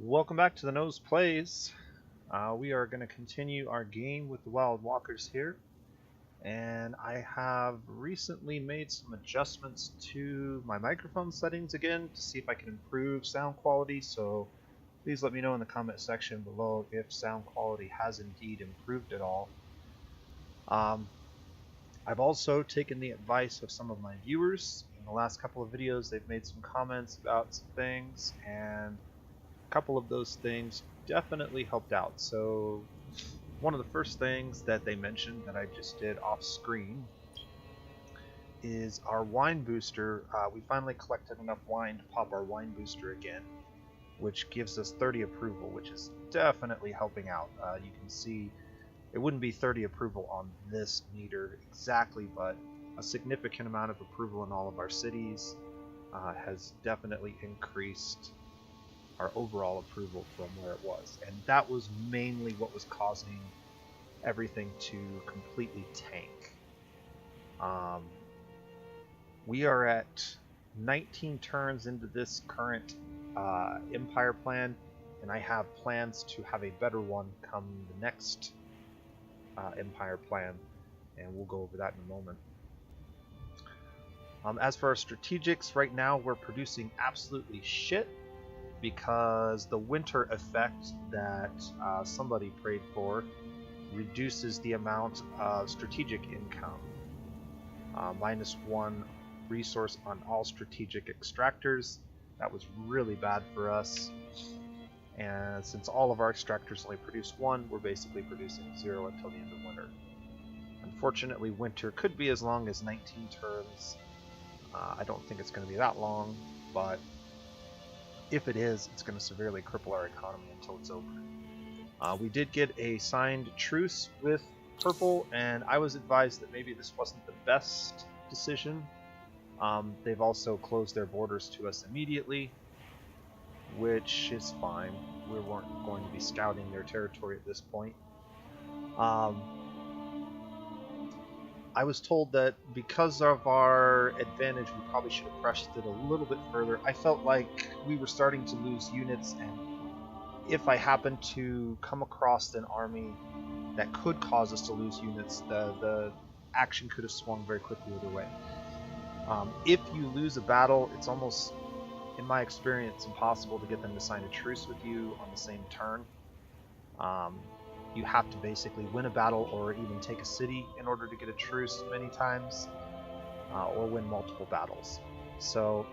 Welcome back to the Nose Plays. We are going to continue our game with the Wild Walkers here, and I have recently made some adjustments to my microphone settings again to see if I can improve sound quality, so please let me know in the comment section below if sound quality has indeed improved at all. I've also taken the advice of some of my viewers. In the last couple of videos they've made some comments about some things, and a couple of those things definitely helped out. So one of the first things that they mentioned that I just did off screen is our wine booster. We finally collected enough wine to pop our wine booster again, which gives us 30 approval, which is definitely helping out. You can see it wouldn't be 30 approval on this meter exactly, but a significant amount of approval in all of our cities has definitely increased our overall approval from where it was, and that was mainly what was causing everything to completely tank. We are at 19 turns into this current Empire plan, and I have plans to have a better one come the next Empire plan, and we'll go over that in a moment. As for our strategics, right now we're producing absolutely shit, because the winter effect that somebody prayed for reduces the amount of strategic income. -1 resource on all strategic extractors. That was really bad for us. And since all of our extractors only produce 1, we're basically producing 0 until the end of winter. Unfortunately, winter could be as long as 19 turns. I don't think it's going to be that long, but if it is, it's going to severely cripple our economy until it's over. We did get a signed truce with Purple, and I was advised that maybe this wasn't the best decision. They've also closed their borders to us immediately, which is fine. We weren't going to be scouting their territory at this point. I was told that because of our advantage, we probably should have pressed it a little bit further. I felt like we were starting to lose units, and if I happened to come across an army that could cause us to lose units, the action could have swung very quickly either way. If you lose a battle, it's almost, in my experience, impossible to get them to sign a truce with you on the same turn. You have to basically win a battle or even take a city in order to get a truce many times, or win multiple battles. So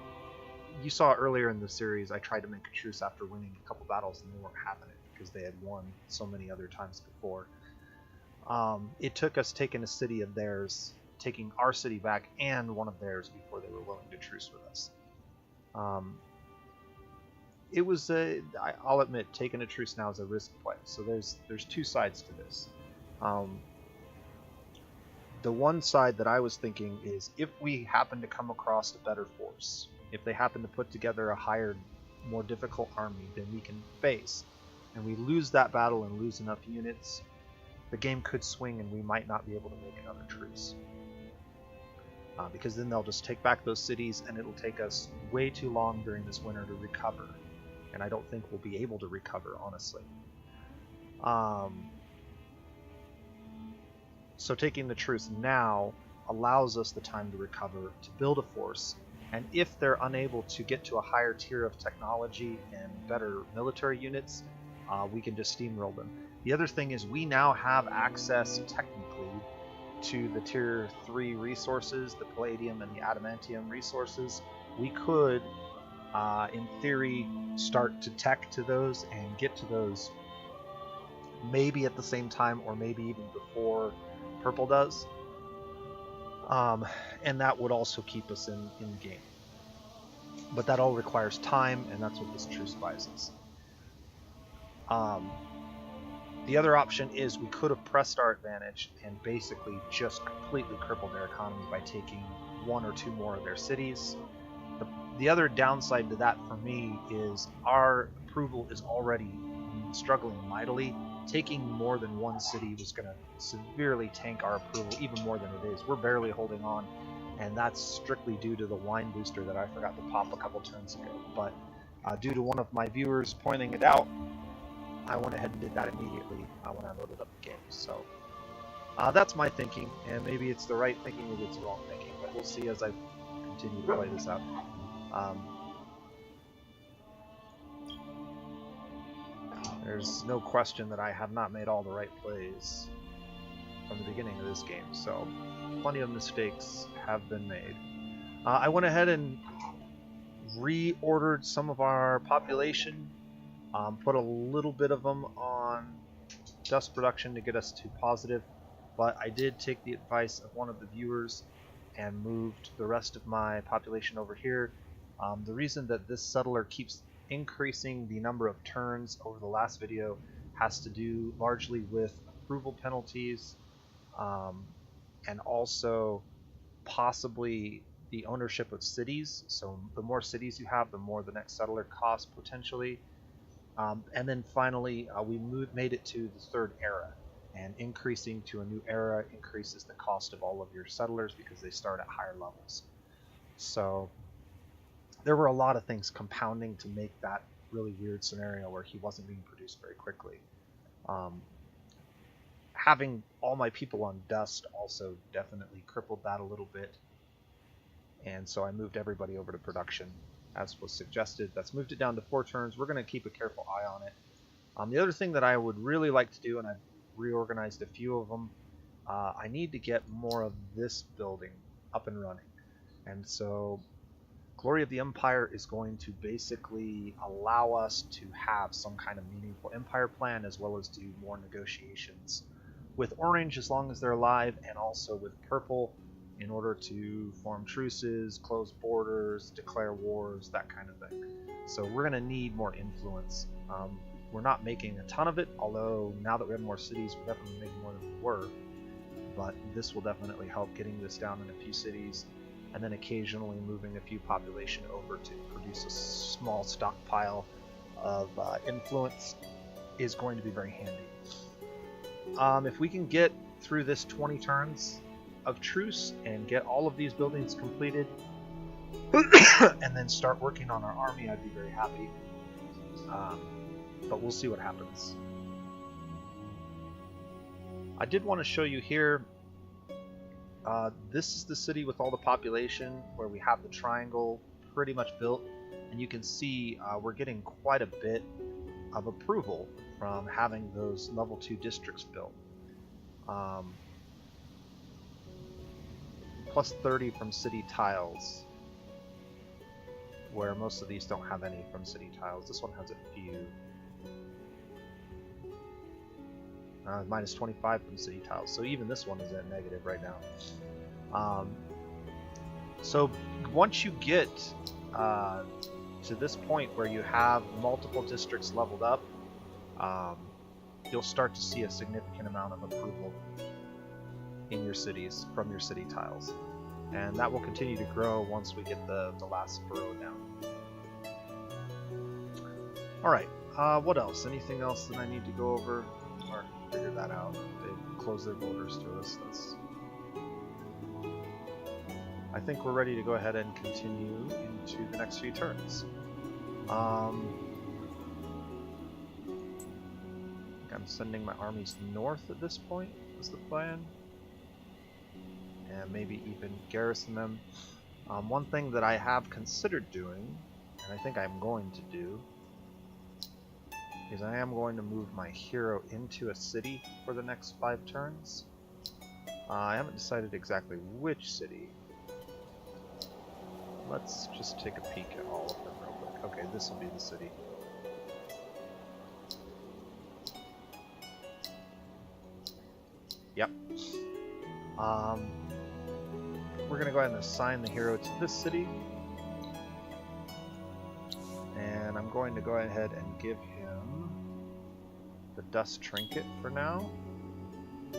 you saw earlier in the series I tried to make a truce after winning a couple battles, and they weren't having it because they had won so many other times before. It took us taking a city of theirs, taking our city back and one of theirs before they were willing to truce with us. It was I'll admit, taking a truce now is a risk play. So there's two sides to this. The one side that I was thinking is, if we happen to come across a better force, if they happen to put together a higher, more difficult army than we can face, and we lose that battle and lose enough units, the game could swing and we might not be able to make another truce. Because then they'll just take back those cities, and it'll take us way too long during this winter to recover. And I don't think we'll be able to recover, honestly. So taking the truce now allows us the time to recover, to build a force, and if they're unable to get to a higher tier of technology and better military units, we can just steamroll them. The other thing is, we now have access, technically, to the tier 3 resources, the palladium and the adamantium resources. We could, in theory, start to tech to those and get to those maybe at the same time, or maybe even before Purple does. And that would also keep us in the game. But that all requires time, and that's what this truce buys us. The other option is, we could have pressed our advantage and basically just completely crippled their economy by taking 1 or 2 more of their cities. The other downside to that for me is our approval is already struggling mightily. Taking more than 1 city was going to severely tank our approval, even more than it is. We're barely holding on, and that's strictly due to the wine booster that I forgot to pop a couple turns ago. But Due to one of my viewers pointing it out, I went ahead and did that immediately when I loaded up the game. So that's my thinking, and maybe it's the right thinking, maybe it's the wrong thinking, but we'll see as I continue to play this out. There's no question that I have not made all the right plays from the beginning of this game, so plenty of mistakes have been made. I went ahead and reordered some of our population, put a little bit of them on dust production to get us to positive, but I did take the advice of one of the viewers and moved the rest of my population over here. The reason that this settler keeps increasing the number of turns over the last video has to do largely with approval penalties, and also possibly the ownership of cities. So the more cities you have, the more the next settler costs potentially. And then finally, we made it to the third era, and increasing to a new era increases the cost of all of your settlers because they start at higher levels. So there were a lot of things compounding to make that really weird scenario where he wasn't being produced very quickly. Having all my people on dust also definitely crippled that a little bit, and so I moved everybody over to production as was suggested. That's moved it down to 4 turns. We're going to keep a careful eye on it. The other thing that I would really like to do, and I've reorganized a few of them, I need to get more of this building up and running. And so Glory of the Empire is going to basically allow us to have some kind of meaningful empire plan, as well as do more negotiations with Orange as long as they're alive, and also with Purple in order to form truces, close borders, declare wars, that kind of thing. So we're going to need more influence. We're not making a ton of it, although now that we have more cities, we're definitely making more than we were. But this will definitely help getting this down in a few cities, and then occasionally moving a few population over to produce a small stockpile of influence is going to be very handy. If we can get through this 20 turns of truce and get all of these buildings completed and then start working on our army, I'd be very happy. But we'll see what happens. I did want to show you here, this is the city with all the population where we have the triangle pretty much built, and you can see we're getting quite a bit of approval from having those level 2 districts built. Plus 30 from city tiles, where most of these don't have any from city tiles. This one has a few. Minus 25 from city tiles, so even this one is at negative right now. So once you get to this point where you have multiple districts leveled up, you'll start to see a significant amount of approval in your cities from your city tiles, and that will continue to grow once we get the last borough down. Alright, what else? Anything else that I need to go over or figure that out? They've closed their borders to us. I think we're ready to go ahead and continue into the next few turns. I'm sending my armies north at this point, is the plan. And maybe even garrison them. One thing that I have considered doing, and I think I'm going to do, is I am going to move my hero into a city for the next 5 turns. I haven't decided exactly which city. Let's just take a peek at all of them real quick. Okay, this will be the city. Yep. We're going to go ahead and assign the hero to this city. And I'm going to go ahead and give him the dust trinket for now. And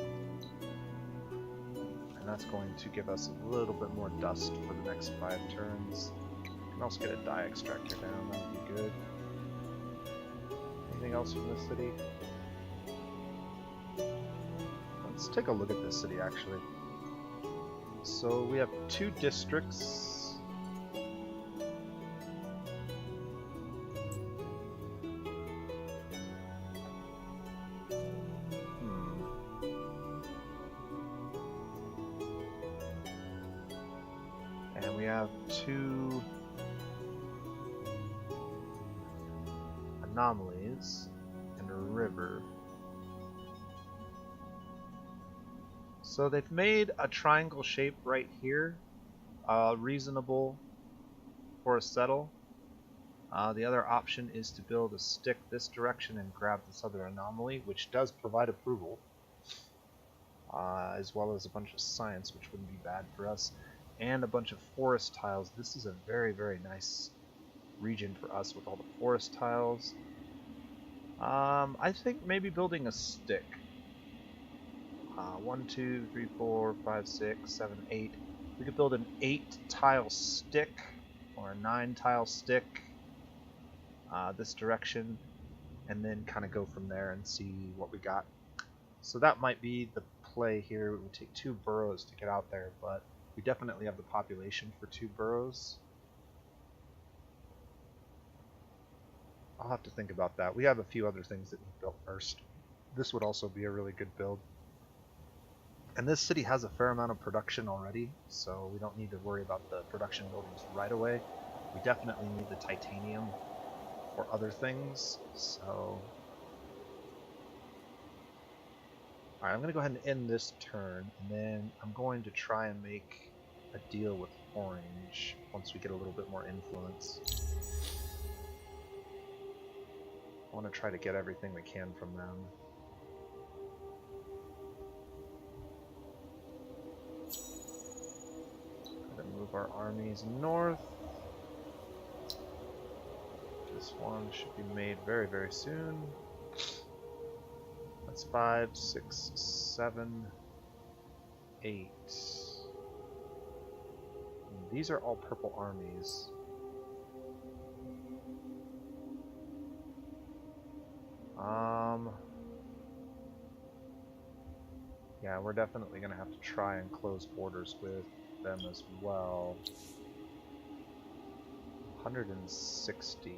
that's going to give us a little bit more dust for the next 5 turns. We can also get a dye extractor down, that would be good. Anything else from this city? Let's take a look at this city actually. So we have 2 districts. have 2 anomalies and a river. So they've made a triangle shape right here, reasonable for a settle. The other option is to build a stick this direction and grab this other anomaly, which does provide approval, as well as a bunch of science, which wouldn't be bad for us, and a bunch of forest tiles. This is a very, very nice region for us with all the forest tiles. I think maybe building a stick. 1, 2, 3, 4, 5, 6, 7, 8. We could build an 8-tile stick or a 9-tile stick this direction, and then kind of go from there and see what we got. So that might be the play here. It would take 2 burrows to get out there, but we definitely have the population for 2 burrows. I'll have to think about that. We have a few other things that we built first. This would also be a really good build. And this city has a fair amount of production already, so we don't need to worry about the production buildings right away. We definitely need the titanium for other things, so... Alright, I'm going to go ahead and end this turn, and then I'm going to try and make a deal with Orange once we get a little bit more influence. I want to try to get everything we can from them. Move our armies north. This one should be made very, very soon. That's 5, 6, 7, 8. And these are all purple armies. Yeah, we're definitely going to have to try and close borders with them as well. 160.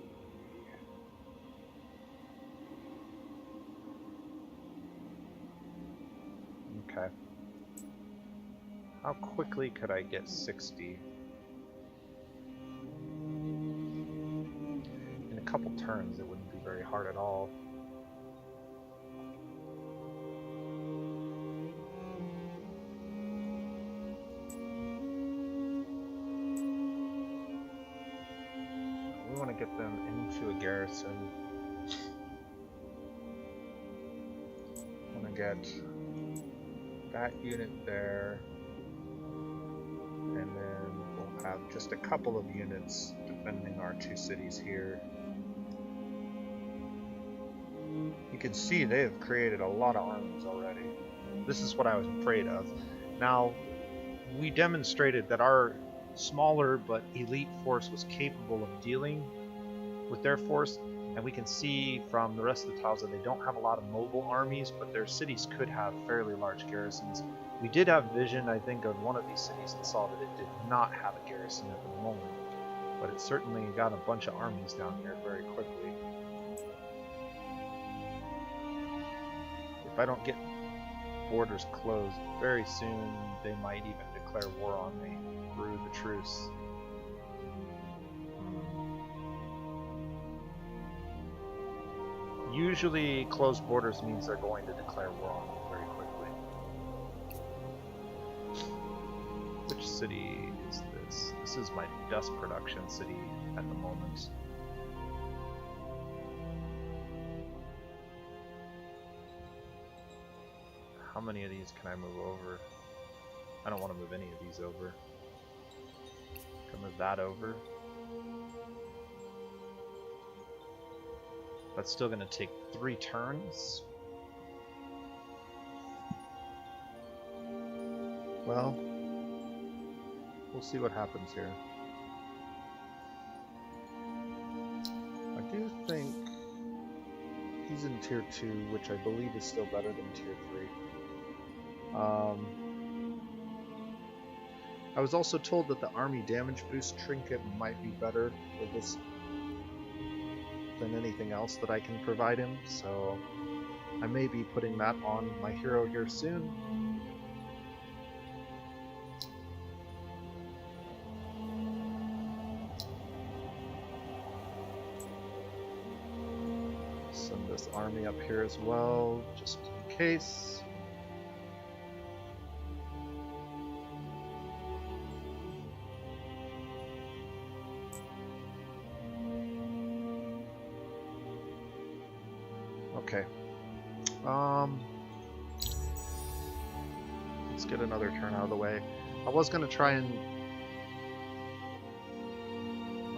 Okay. How quickly could I get 60? In a couple turns, it wouldn't be very hard at all. Want to get them into a garrison. Want to get that unit there, and then we'll have just a couple of units defending our 2 cities here. You can see they have created a lot of armies already. This is what I was afraid of. Now, we demonstrated that our smaller but elite force was capable of dealing with their force, and we can see from the rest of the tiles that they don't have a lot of mobile armies, but their cities could have fairly large garrisons. We did have vision, I think, of one of these cities and saw that it did not have a garrison at the moment, but it certainly got a bunch of armies down here very quickly. If I don't get borders closed very soon, they might even declare war on me through the truce. Usually closed borders means they're going to declare war on me very quickly. Which city is this? This is my dust production city at the moment. How many of these can I move over? I don't want to move any of these over. Can I move that over? That's still going to take 3 turns. Well, we'll see what happens here. I do think he's in tier 2, which I believe is still better than tier 3. I was also told that the army damage boost trinket might be better for this than anything else that I can provide him, so I may be putting that on my hero here soon. Send this army up here as well, just in case. Okay. Let's get another turn out of the way. I was going to try and...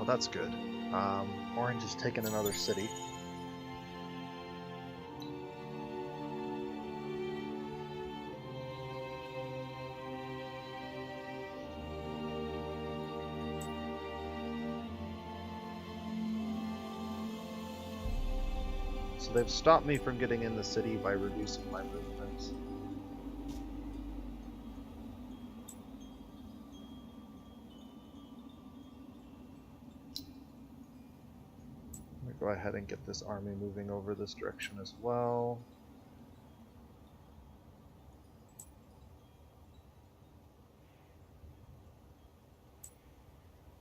Oh, that's good. Orange has taken another city. So they've stopped me from getting in the city by reducing my movement. Let me go ahead and get this army moving over this direction as well.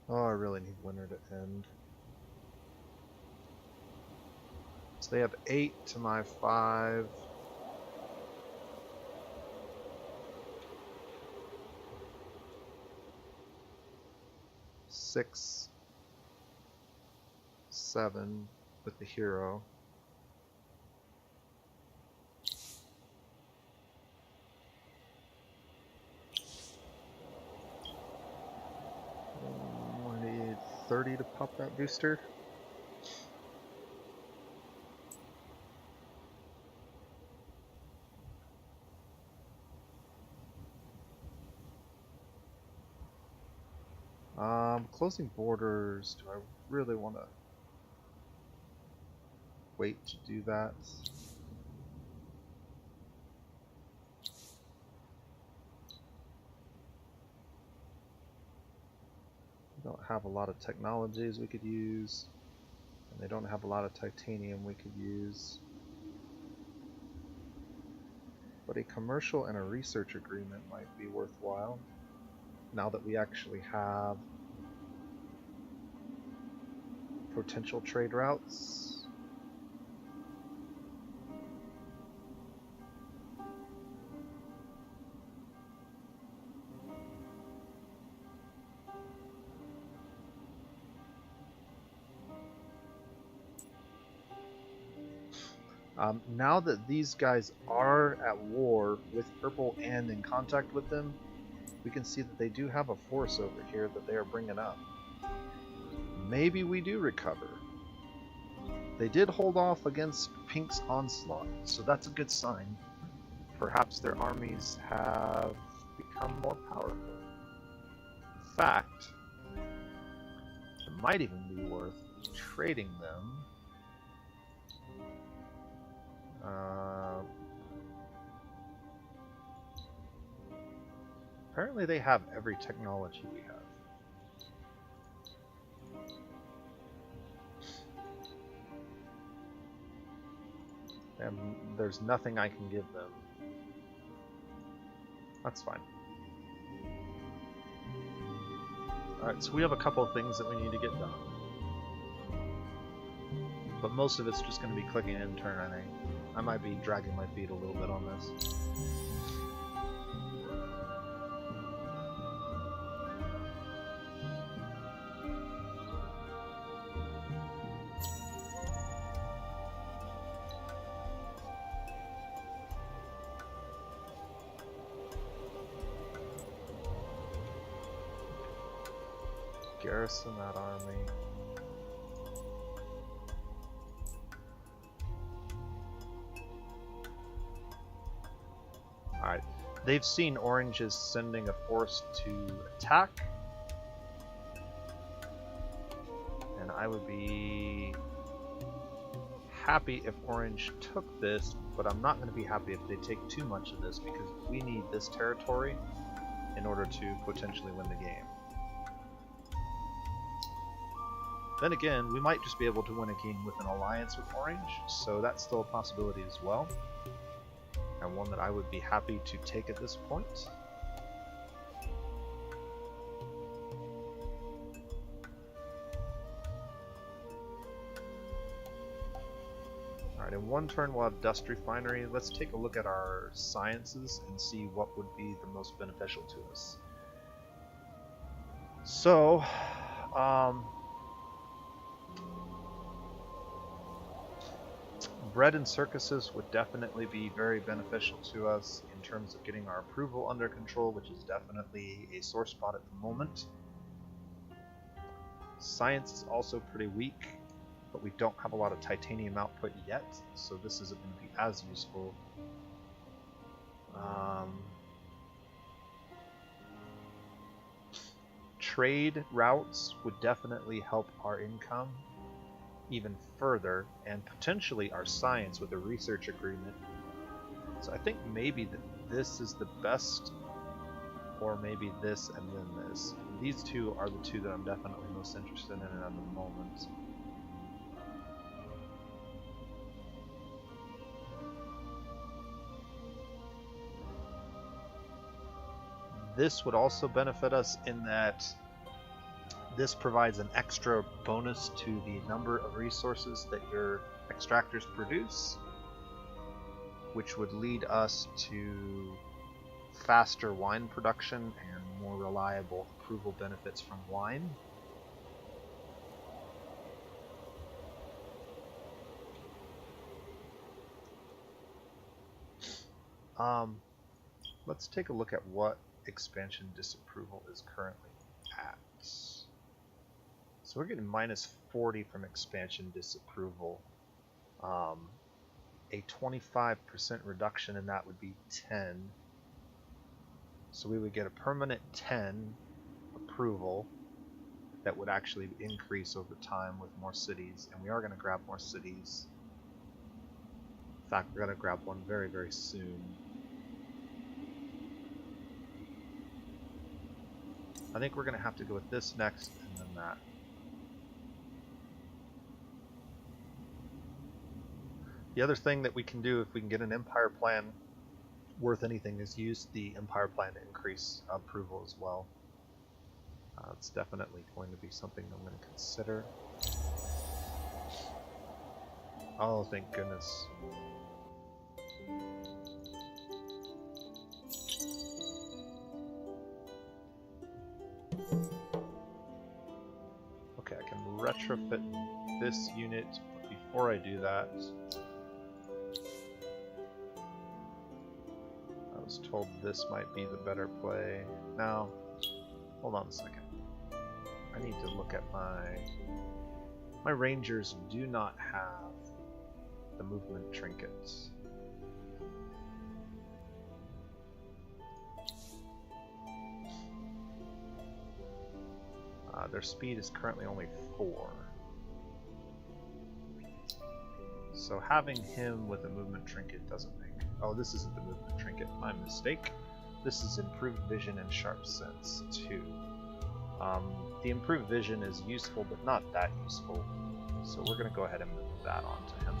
Oh, I really need winter to end. So they have 8 to my 5. Six, 7 with the hero. I need 30 to pop that booster. Closing borders, do I really want to wait to do that? We don't have a lot of technologies we could use, and they don't have a lot of titanium we could use. But a commercial and a research agreement might be worthwhile, now that we actually have potential trade routes. Now that these guys are at war with Purple and in contact with them, we can see that they do have a force over here that they are bringing up. Maybe we do recover. They did hold off against Pink's onslaught, so that's a good sign. Perhaps their armies have become more powerful. In fact, it might even be worth trading them. Apparently they have every technology we have. And there's nothing I can give them. That's fine. Alright, so we have a couple of things that we need to get done. But most of it's just going to be clicking and turning. I might be dragging my feet a little bit on this. Garrison that army. Alright, they've seen Orange is sending a force to attack. And I would be happy if Orange took this, but I'm not going to be happy if they take too much of this, because we need this territory in order to potentially win the game. Then again, we might just be able to win a game with an alliance with Orange, so that's still a possibility as well. And one that I would be happy to take at this point. Alright, in one turn we'll have Dust Refinery. Let's take a look at our sciences and see what would be the most beneficial to us. So, bread and circuses would definitely be very beneficial to us in terms of getting our approval under control, which is definitely a sore spot at the moment. Science is also pretty weak, but we don't have a lot of titanium output yet, so this isn't going to be as useful. Trade routes would definitely help our income even further, and potentially our science with a research agreement. So I think maybe that this is the best, or maybe this and then this. These two are the two that I'm definitely most interested in at the moment. This would also benefit us in that this provides an extra bonus to the number of resources that your extractors produce, which would lead us to faster wine production and more reliable approval benefits from wine. Let's take a look at what expansion disapproval is currently at. So we're getting minus 40 from expansion disapproval. A 25% reduction in that would be 10. So we would get a permanent 10 approval that would actually increase over time with more cities, and we are going to grab more cities. In fact, we're going to grab one very, very soon. I think we're going to have to go with this next and then that. The other thing that we can do if we can get an empire plan worth anything is use the empire plan to increase approval as well. It's definitely going to be something I'm going to consider. Oh, thank goodness. Okay, I can retrofit this unit, but before I do that, I was told this might be the better play. Now, hold on a second. I need to look at my rangers do not have the movement trinkets. Their speed is currently only 4. So having him with a movement trinket doesn't make... Oh, this isn't the movement trinket. My mistake. This is improved vision and sharp sense 2. The improved vision is useful, but not that useful. So we're going to go ahead and move that on to him.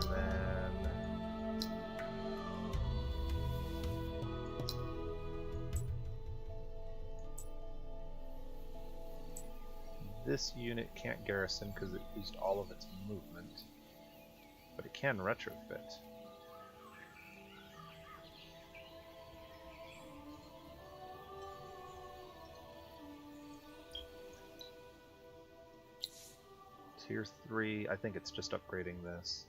And then... this unit can't garrison because it used all of its movement, but it can retrofit. Tier 3, I think it's just upgrading this.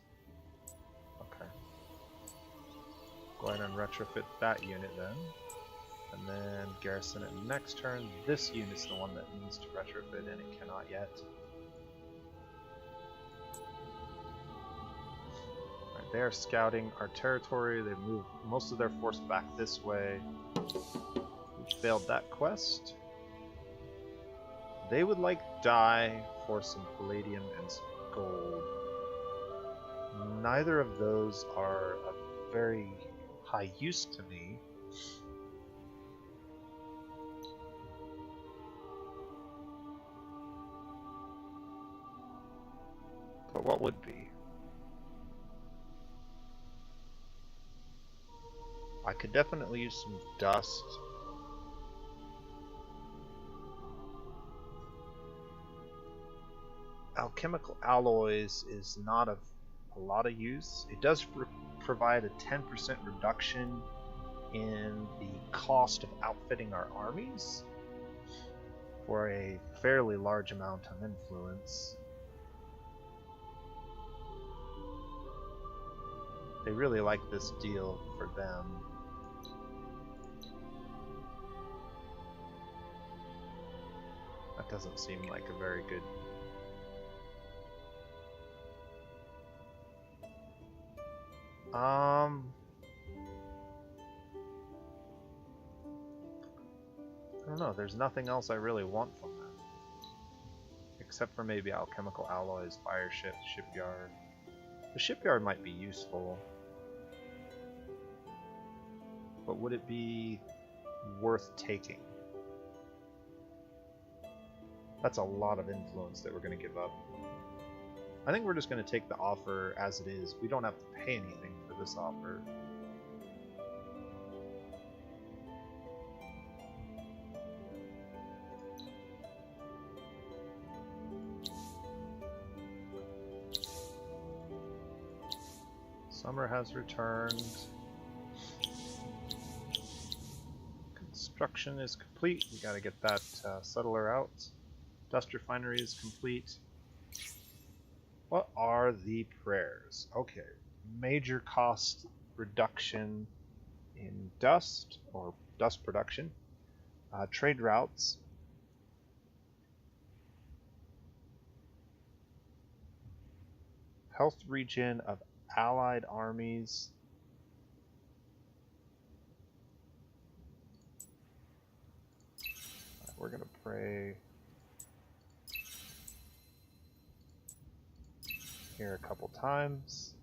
Okay. Go ahead and retrofit that unit then. And then garrison it next turn. This unit's the one that needs to retrofit and it cannot yet. Alright, they are scouting our territory. They moved most of their force back this way. We failed that quest. They would like dye for some palladium and some gold. Neither of those are of very high use to me. But what would be? I could definitely use some dust. alchemical alloys is not of a lot of use. It does provide a 10% reduction in the cost of outfitting our armies for a fairly large amount of influence. They really like this deal for them. That doesn't seem like a very good... I don't know, there's nothing else I really want from them. Except for maybe alchemical alloys, fire ships, shipyard. The shipyard might be useful. But would it be worth taking? That's a lot of influence that we're going to give up. I think we're just going to take the offer as it is. We don't have to pay anything for this offer. Summer has returned. Construction is complete. We got to get that settler out. Dust refinery is complete. What are the prayers? Okay, major cost reduction in dust or dust production. Trade routes. Health regen of allied armies. We're gonna pray here a couple times.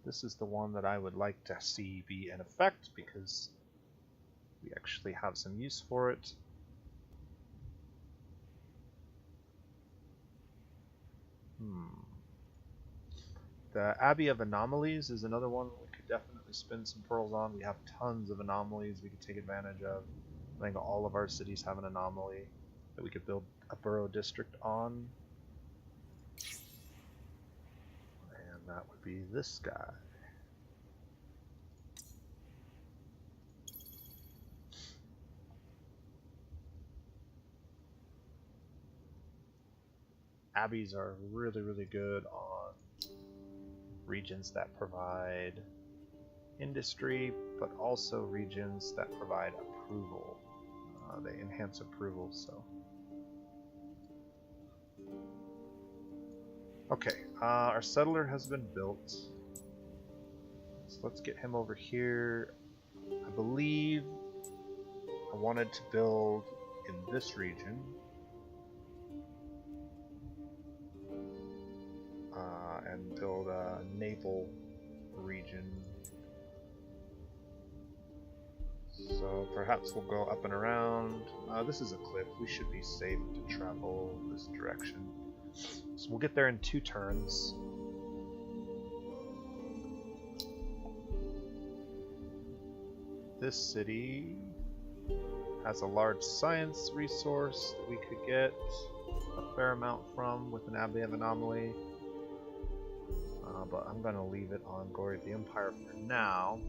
This is the one that I would like to see be in effect because we actually have some use for it. The Abbey of Anomalies is another one we could definitely spend some pearls on. We have tons of anomalies we could take advantage of. I think all of our cities have an anomaly that we could build a borough district on. And that would be this guy. Abbeys are really, really good on regions that provide industry, but also regions that provide approval. They enhance approval, so. Okay, our settler has been built. So let's get him over here. I believe I wanted to build in this region. And build a naval region. So perhaps we'll go up and around. This is a cliff. We should be safe to travel this direction. So we'll get there in 2 turns. This city has a large science resource that we could get a fair amount from with an Abbey of Anomaly. But I'm going to leave it on Glory of the Empire for now.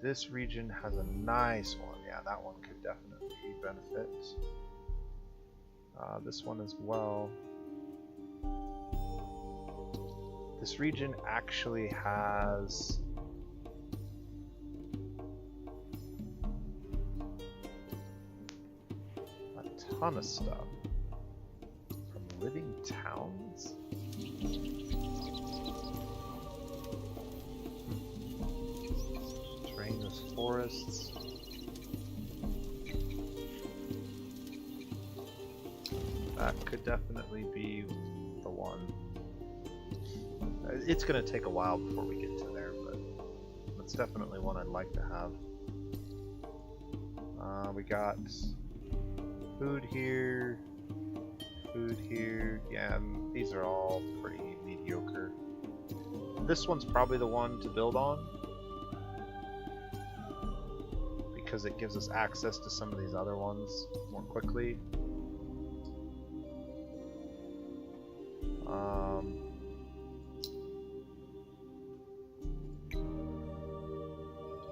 This region has a nice one. Yeah, that one could definitely benefit. This one as well. This region actually has a ton of stuff. Living towns? Terrainous forests. That could definitely be the one. It's going to take a while before we get to there, but it's definitely one I'd like to have. We got food here. Food here, yeah, these are all pretty mediocre. This one's probably the one to build on because it gives us access to some of these other ones more quickly.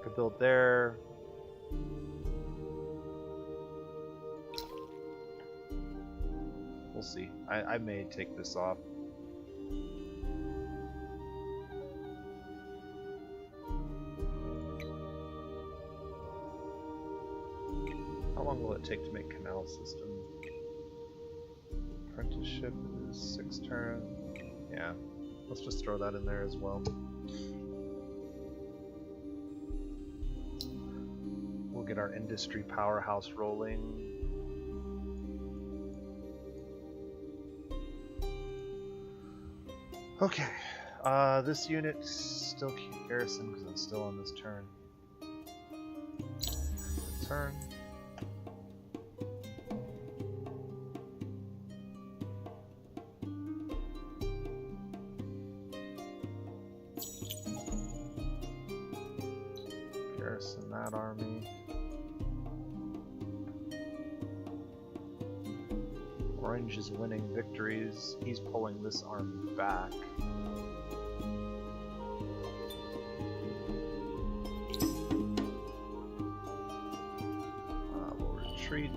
Could build there. We'll see. I may take this off. How long will it take to make canal system? Apprenticeship is 6 turns. Yeah, let's just throw that in there as well. We'll get our industry powerhouse rolling. Okay, this unit still keep garrison because I'm still on this turn. Turn. Garrison that army. Orange is winning victories. He's pulling this army back. We'll retreat.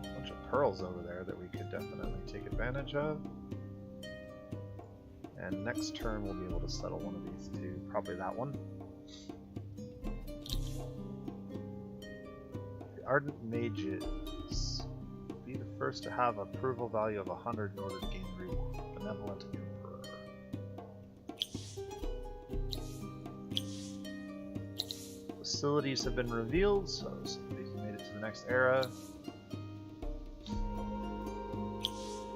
Bunch of pearls over there that we could definitely take advantage of. And next turn we'll be able to settle one of these two. Probably that one. The Ardent Mages. Be the first to have approval value of 100 in order to gain reward. Benevolent Emperor. Facilities have been revealed, so somebody's made it to the next era.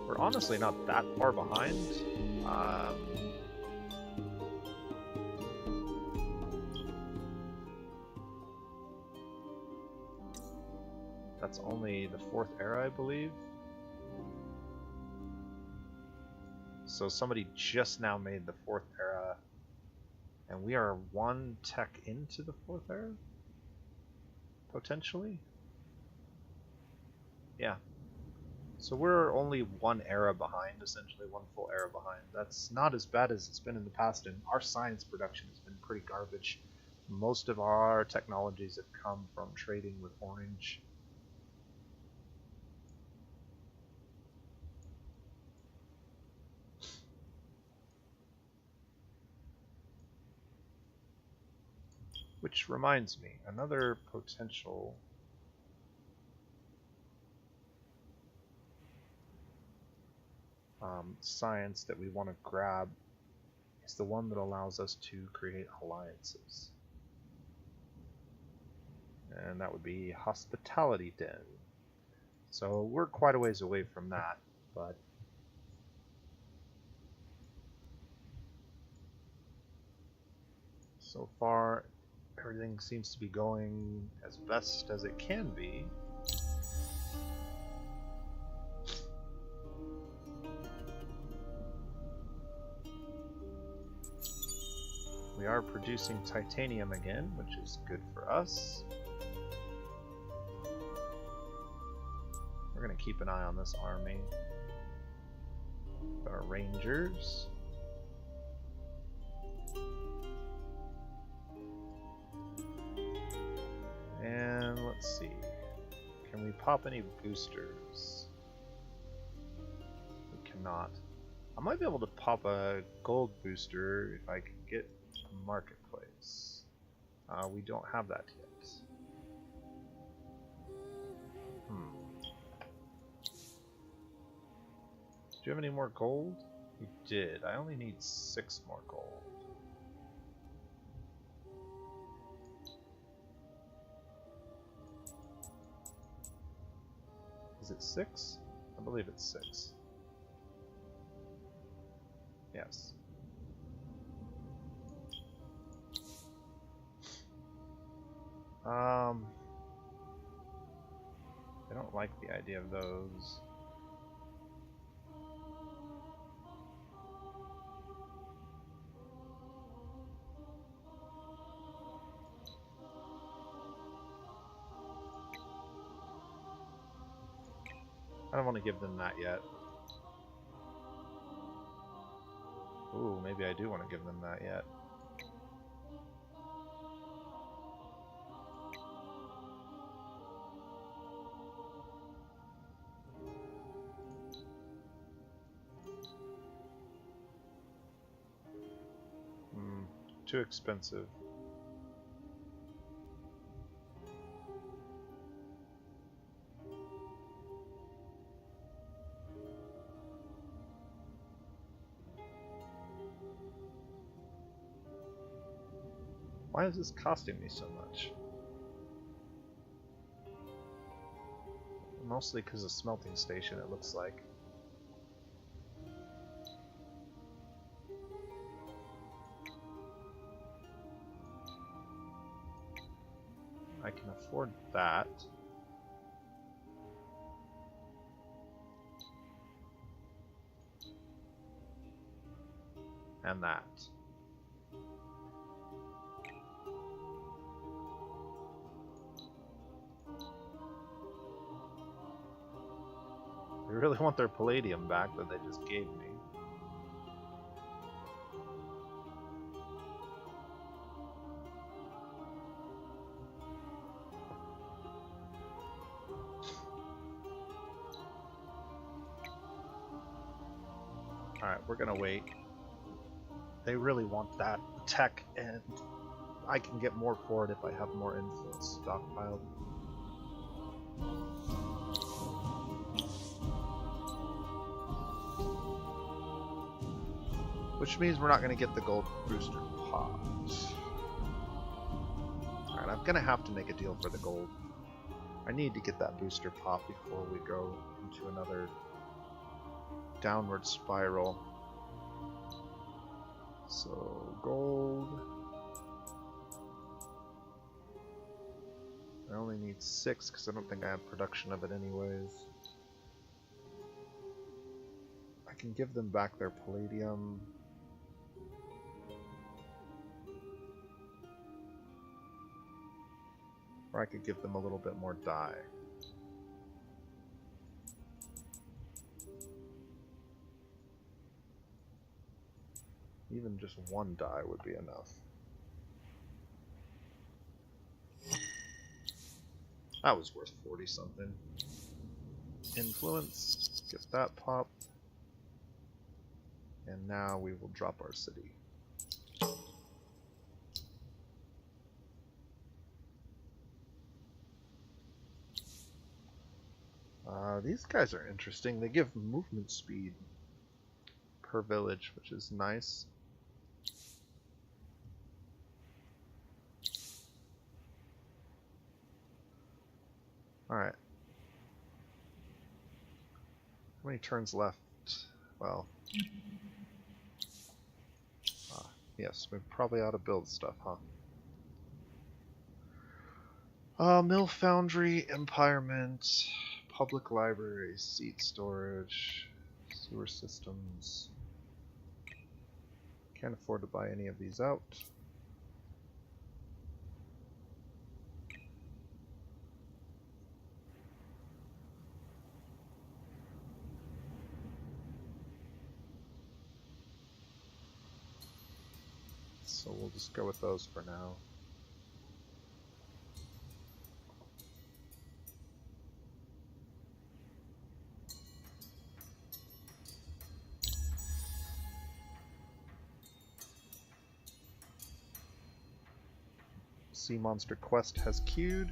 We're honestly not that far behind. That's only the 4th era, I believe. So somebody just now made the 4th era, and we are 1 tech into the 4th era? Potentially? Yeah. So we're only 1 era behind, essentially 1 full era behind. That's not as bad as it's been in the past, and our science production has been pretty garbage. Most of our technologies have come from trading with Orange. Which reminds me, another potential science that we want to grab is the one that allows us to create alliances. And that would be Hospitality Den. So we're quite a ways away from that, but so far everything seems to be going as best as it can be. We are producing titanium again, which is good for us. We're going to keep an eye on this army. Our rangers. And let's see. Can we pop any boosters? We cannot. I might be able to pop a gold booster if I can get a marketplace. We don't have that yet. Do you have any more gold? You did. I only need 6 more gold. Is it 6? I believe it's 6. Yes. I don't like the idea of those. don't want to give them that yet. Ooh, maybe I do want to give them that yet. Too expensive. Why is this costing me so much? Mostly because of smelting station, it looks like. I can afford that. And that. They really want their palladium back that they just gave me. Alright, we're gonna wait. They really want that tech, and I can get more for it if I have more influence stockpiled. Which means we're not going to get the gold booster pop. Alright, I'm going to have to make a deal for the gold. I need to get that booster pop before we go into another downward spiral. So, gold. I only need 6 because I don't think I have production of it anyways. I can give them back their palladium. Or I could give them a little bit more dye. Even just 1 dye would be enough. That was worth 40 something. Influence, get that pop. And now we will drop our city. These guys are interesting. They give movement speed per village, which is nice. Alright. How many turns left? Well... yes, we probably ought to build stuff, huh? Mill Foundry, Empire Mint, Public Library, Seat Storage, Sewer Systems. Can't afford to buy any of these out. So we'll just go with those for now. Sea Monster Quest has queued.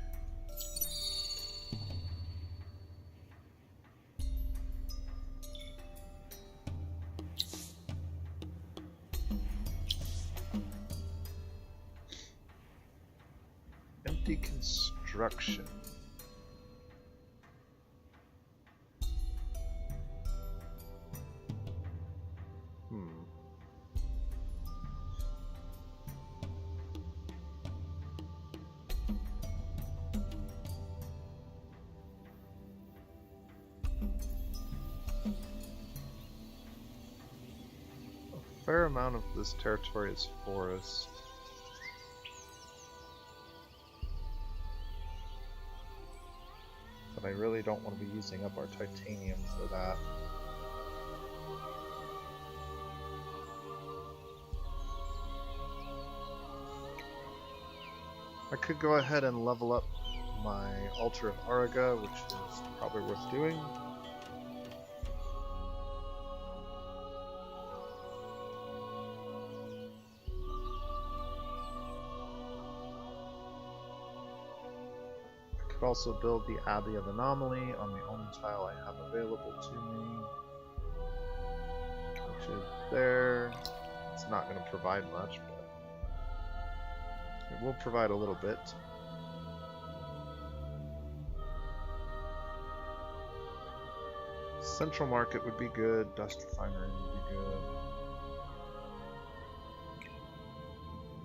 Empty construction. Fair amount of this territory is forest. But I really don't want to be using up our titanium for that. I could go ahead and level up my Altar of Araga, which is probably worth doing. I could also build the Abbey of Anomaly on the only tile I have available to me, which is there. It's not going to provide much, but it will provide a little bit. Central Market would be good, Dust Refinery would be good.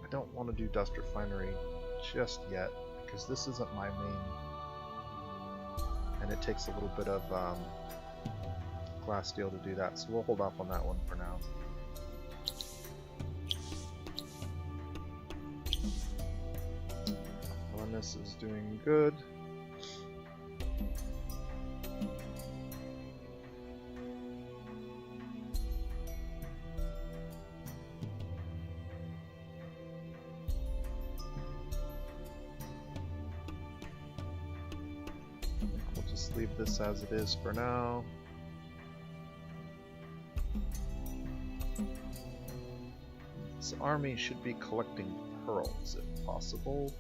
I don't want to do Dust Refinery just yet, because this isn't my main, and it takes a little bit of glass steel to do that, so we'll hold off on that one for now. This is doing good. We'll just leave this as it is for now. This army should be collecting pearls if possible.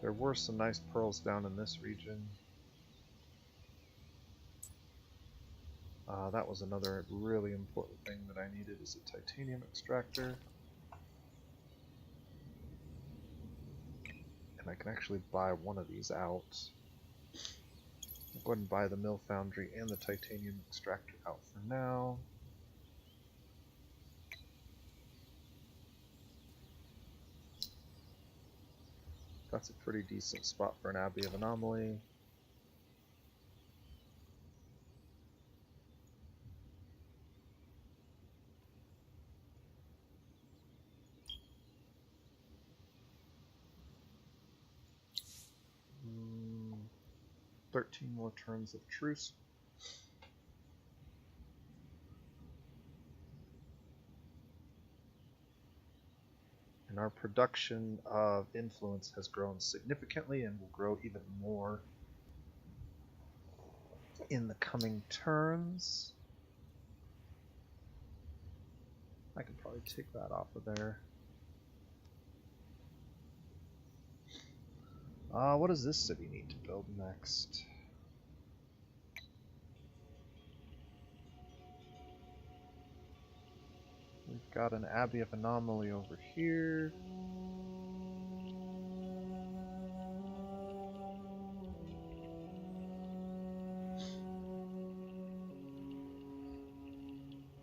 There were some nice pearls down in this region. That was another really important thing that I needed, is a titanium extractor. And I can actually buy one of these out. I'll go ahead and buy the mill foundry and the titanium extractor out for now. That's a pretty decent spot for an Abbey of Anomaly. Mm, 13 more turns of truce. And our production of influence has grown significantly and will grow even more in the coming turns. I could probably take that off of there. What does this city need to build next? We've got an Abbey of Anomaly over here.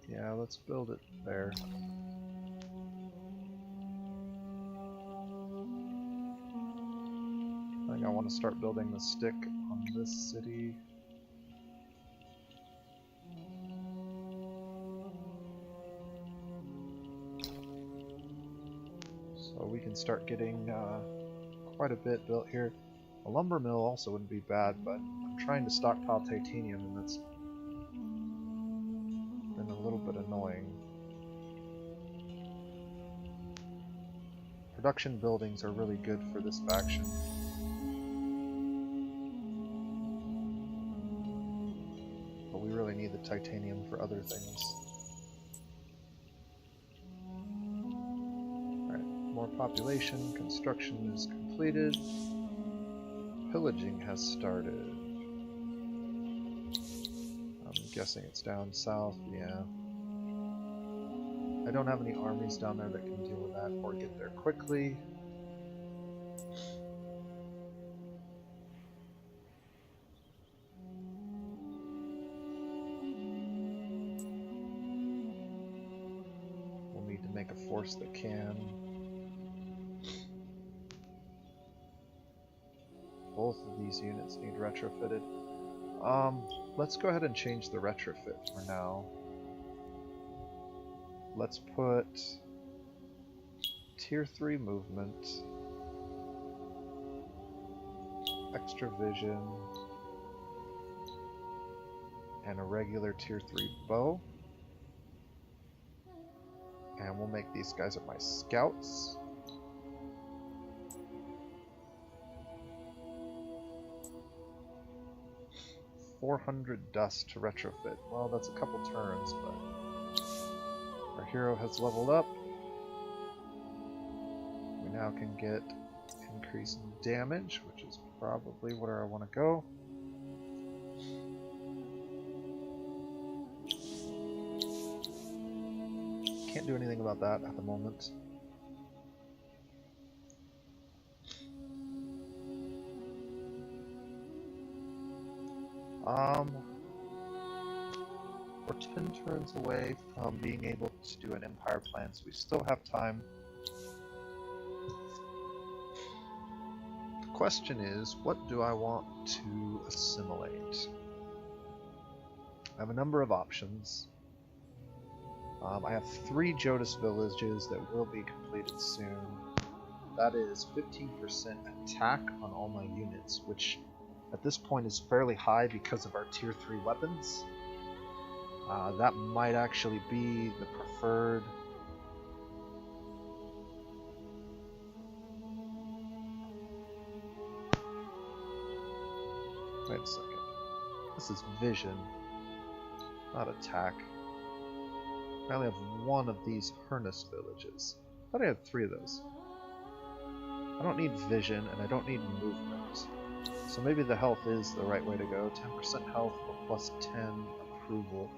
Yeah, let's build it there. I think I want to start building the stick on this city. So we can start getting quite a bit built here. A lumber mill also wouldn't be bad, but I'm trying to stockpile titanium, and that's been a little bit annoying. Production buildings are really good for this faction. But we really need the titanium for other things. Alright, more population, construction is completed. Pillaging has started. I'm guessing it's down south, yeah. I don't have any armies down there that can deal with that or get there quickly. We'll need to make a force that can. Both of these units need retrofitted. Let's go ahead and change the retrofit for now. Let's put tier 3 movement extra vision, and a regular tier 3 bow. And we'll make these guys are my scouts. $400 dust to retrofit. Well, that's a couple turns, but our hero has leveled up. We now can get increased damage, which is probably where I want to go. Can't do anything about that at the moment. We're 10 turns away from being able to do an empire plan, so we still have time. The question is, what do I want to assimilate? I have a number of options. I have 3 Jodas villages that will be completed soon. That is 15% attack on all my units, which at this point is fairly high because of our tier 3 weapons. That might actually be the preferred. Wait a second. This is vision, not attack. I only have 1 of these Hernus villages. I thought I had 3 of those. I don't need vision and I don't need movement. So maybe the health is the right way to go. 10% health or plus 10 approval.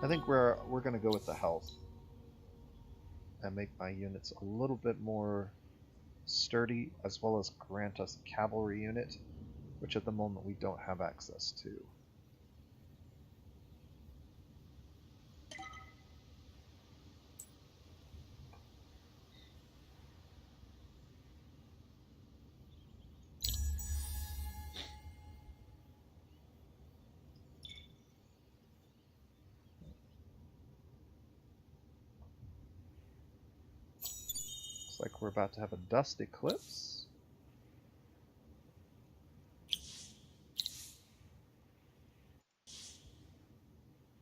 I think we're going to go with the health and make my units a little bit more sturdy, as well as grant us a cavalry unit, which at the moment we don't have access to. Looks like we're about to have a dust eclipse.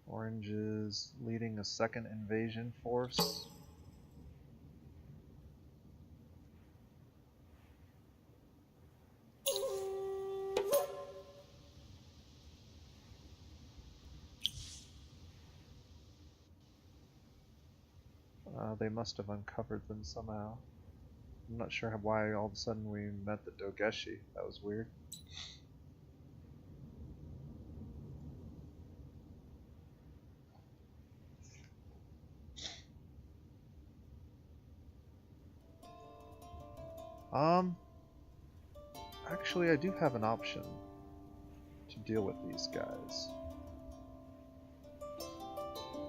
Orange is leading a second invasion force. They must have uncovered them somehow. I'm not sure why all of a sudden we met the Dogeshi. That was weird. Actually, I do have an option to deal with these guys.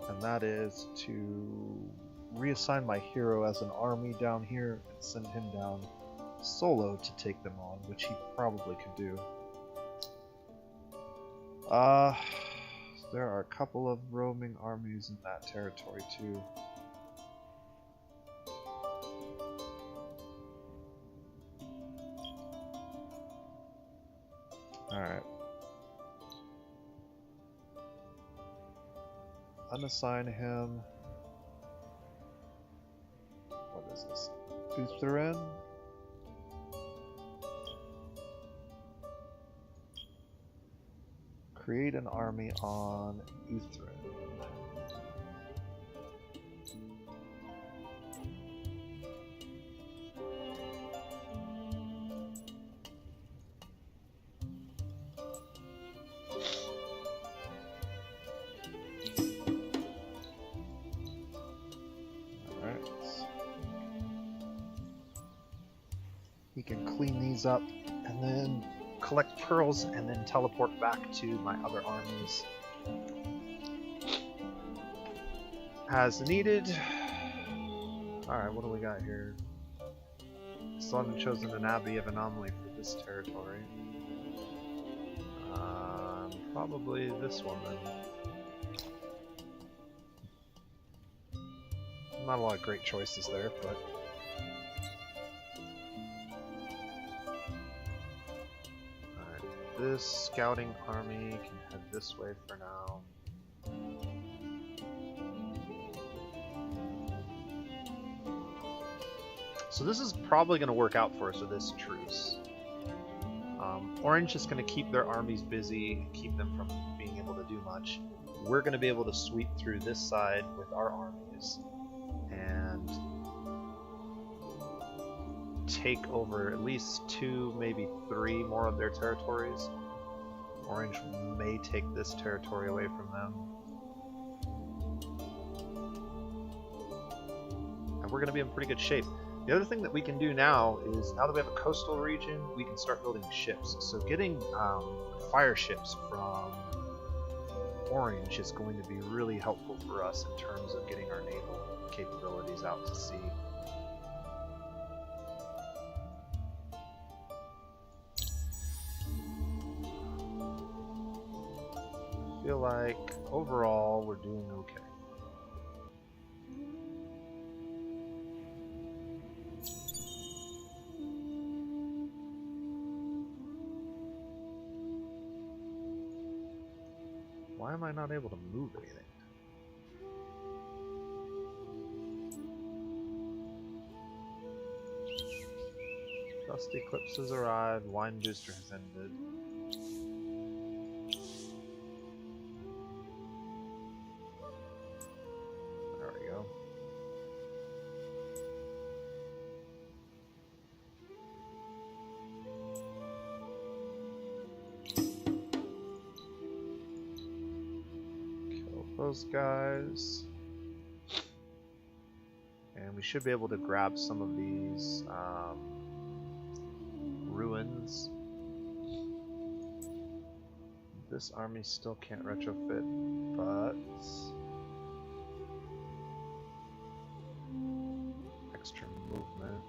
And that is to reassign my hero as an army down here and send him down solo to take them on, which he probably could do. There are a couple of roaming armies in that territory too. Alright. Unassign him. What is this? Uthrin? Create an army on Uthrin. He can clean these up and then collect pearls and then teleport back to my other armies as needed. Alright, what do we got here? Still haven't chosen an Abbey of Anomaly for this territory. Probably this one then. Not a lot of great choices there, but... Alright, this scouting army can head this way for now. So this is probably going to work out for us with this truce. Orange is going to keep their armies busy, keep them from being able to do much. We're going to be able to sweep through this side with our armies and take over at least 2, maybe 3 more of their territories. Orange may take this territory away from them. And we're going to be in pretty good shape. The other thing that we can do now is, now that we have a coastal region, we can start building ships. So getting fire ships from Orange is going to be really helpful for us in terms of getting our naval capabilities out to sea. I feel like overall we're doing okay. Why am I not able to move anything? Dust Eclipse has arrived, Wine Booster has ended. There we go. Those guys, and we should be able to grab some of these ruins. This army still can't retrofit, but extra movement.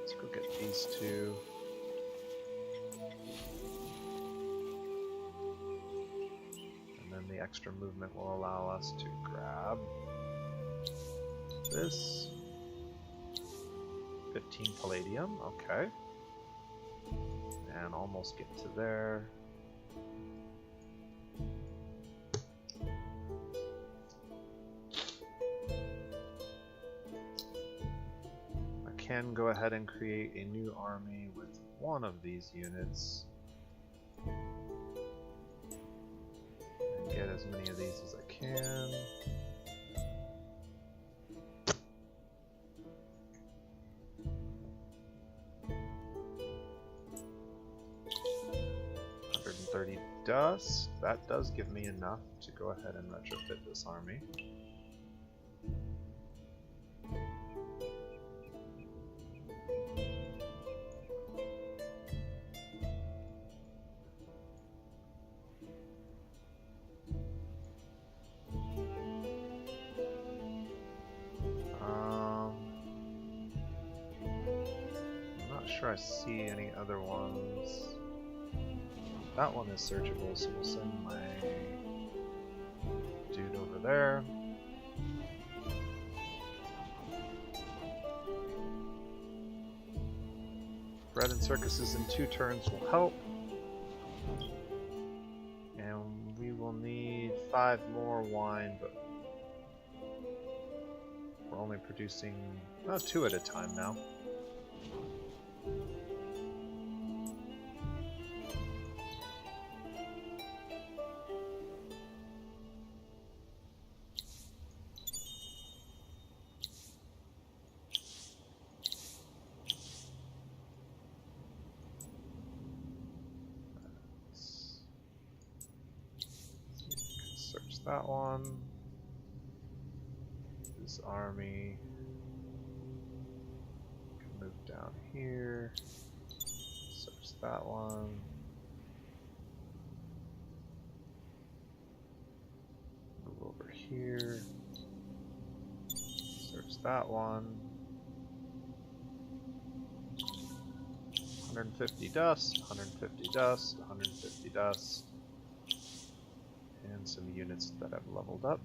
Let's go get these two. The extra movement will allow us to grab this. 15 palladium, okay. And almost get to there. I can go ahead and create a new army with one of these units. Get as many of these as I can. $130 dust. That does give me enough to go ahead and retrofit this army. Sure I see any other ones. That one is searchable, so we'll send my dude over there. Bread and circuses in 2 turns will help. And we will need 5 more wine, but we're only producing 2 at a time now. That one. This army can move down here. Search that one. Move over here. Search that one. 150 dust, 150 dust, 150 dust. And some units that have leveled up.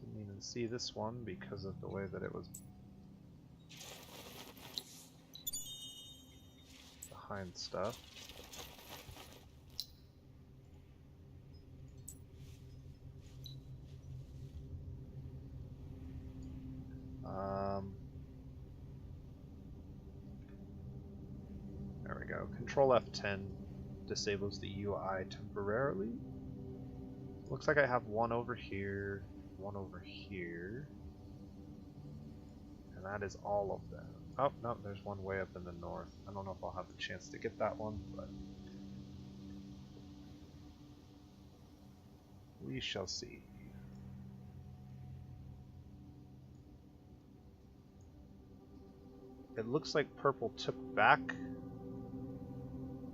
Didn't even see this one because of the way that it was behind stuff. There we go. Control F10 disables the UI temporarily. Looks like I have one over here, one over here, and that is all of them. Oh, no, there's one way up in the north. I don't know if I'll have a chance to get that one, but we shall see. It looks like purple took back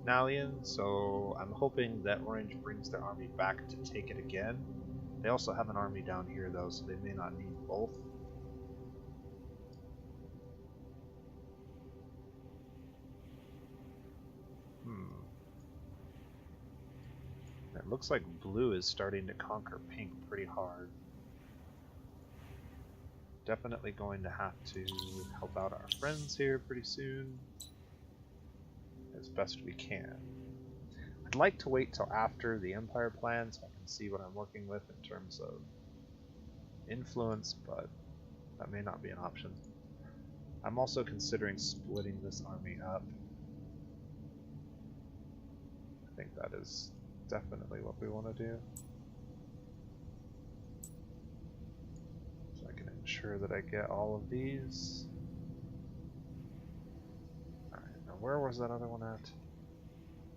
Nalian, so I'm hoping that orange brings their army back to take it again. They also have an army down here though, so they may not need both. It looks like blue is starting to conquer pink pretty hard. Definitely going to have to help out our friends here pretty soon, as best we can. I'd like to wait till after the Empire plan so I can see what I'm working with in terms of influence, but that may not be an option. I'm also considering splitting this army up. I think that is definitely what we want to do. So I can ensure that I get all of these. Alright, now where was that other one at?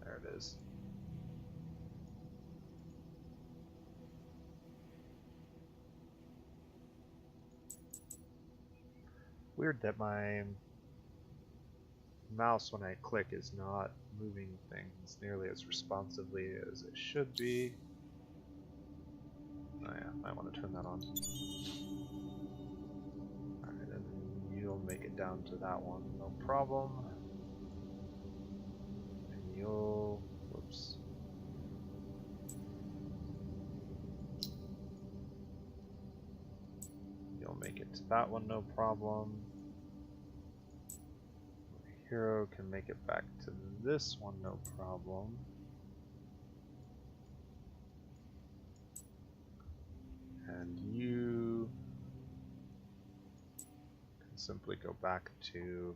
There it is. Weird that my mouse, when I click, is not moving things nearly as responsively as it should be. Oh yeah, I want to turn that on. Alright, and you'll make it down to that one, no problem. And you'll... whoops. You'll make it to that one, no problem. Hero can make it back to this one, no problem. And you can simply go back to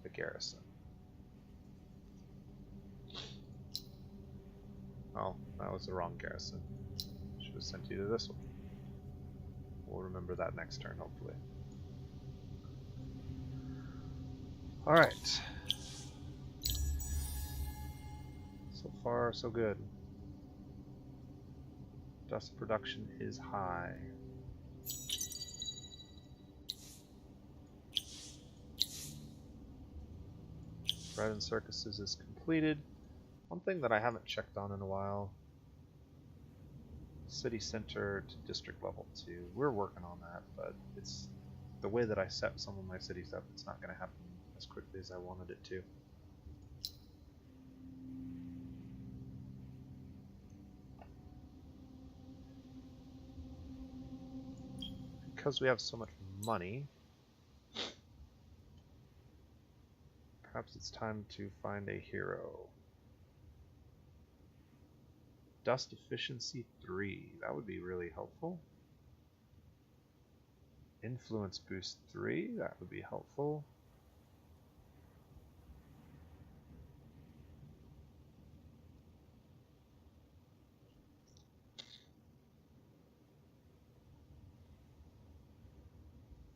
the garrison. Oh, that was the wrong garrison. Should have sent you to this one. We'll remember that next turn, hopefully. Alright. So far, so good. Dust production is high. Bread and Circuses is completed. One thing that I haven't checked on in a while. City center to district level 2. We're working on that, but it's the way that I set some of my cities up, it's not going to happen as quickly as I wanted it to. Because we have so much money, perhaps it's time to find a hero. Dust efficiency 3, that would be really helpful. Influence boost 3, that would be helpful.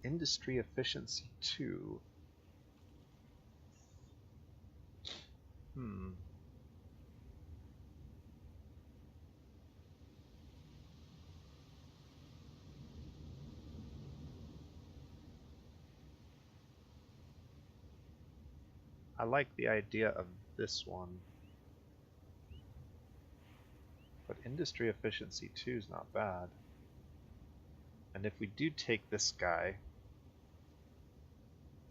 Industry efficiency 2. I like the idea of this one, but industry efficiency 2 is not bad. And if we do take this guy,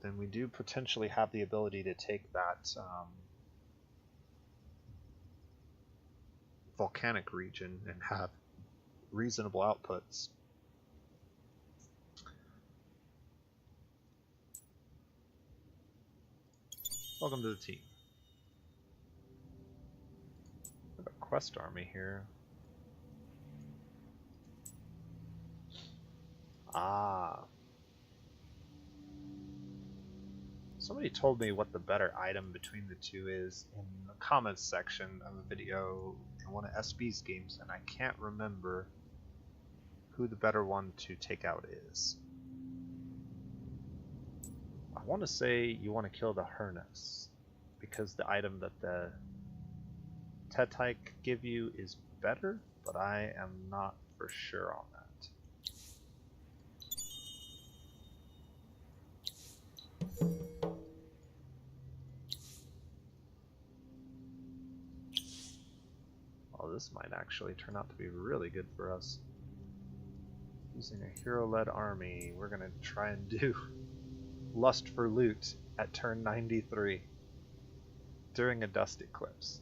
then we do potentially have the ability to take that volcanic region and have reasonable outputs. Welcome to the team. We have a quest army here. Ah. Somebody told me what the better item between the two is in the comments section of a video in one of SB's games, and I can't remember who the better one to take out is. I want to say you want to kill the Harness, because the item that the Tetike give you is better, but I am not for sure on that. Oh, this might actually turn out to be really good for us. Using a hero-led army, we're going to try and do Lust for Loot at turn 93 during a dust eclipse.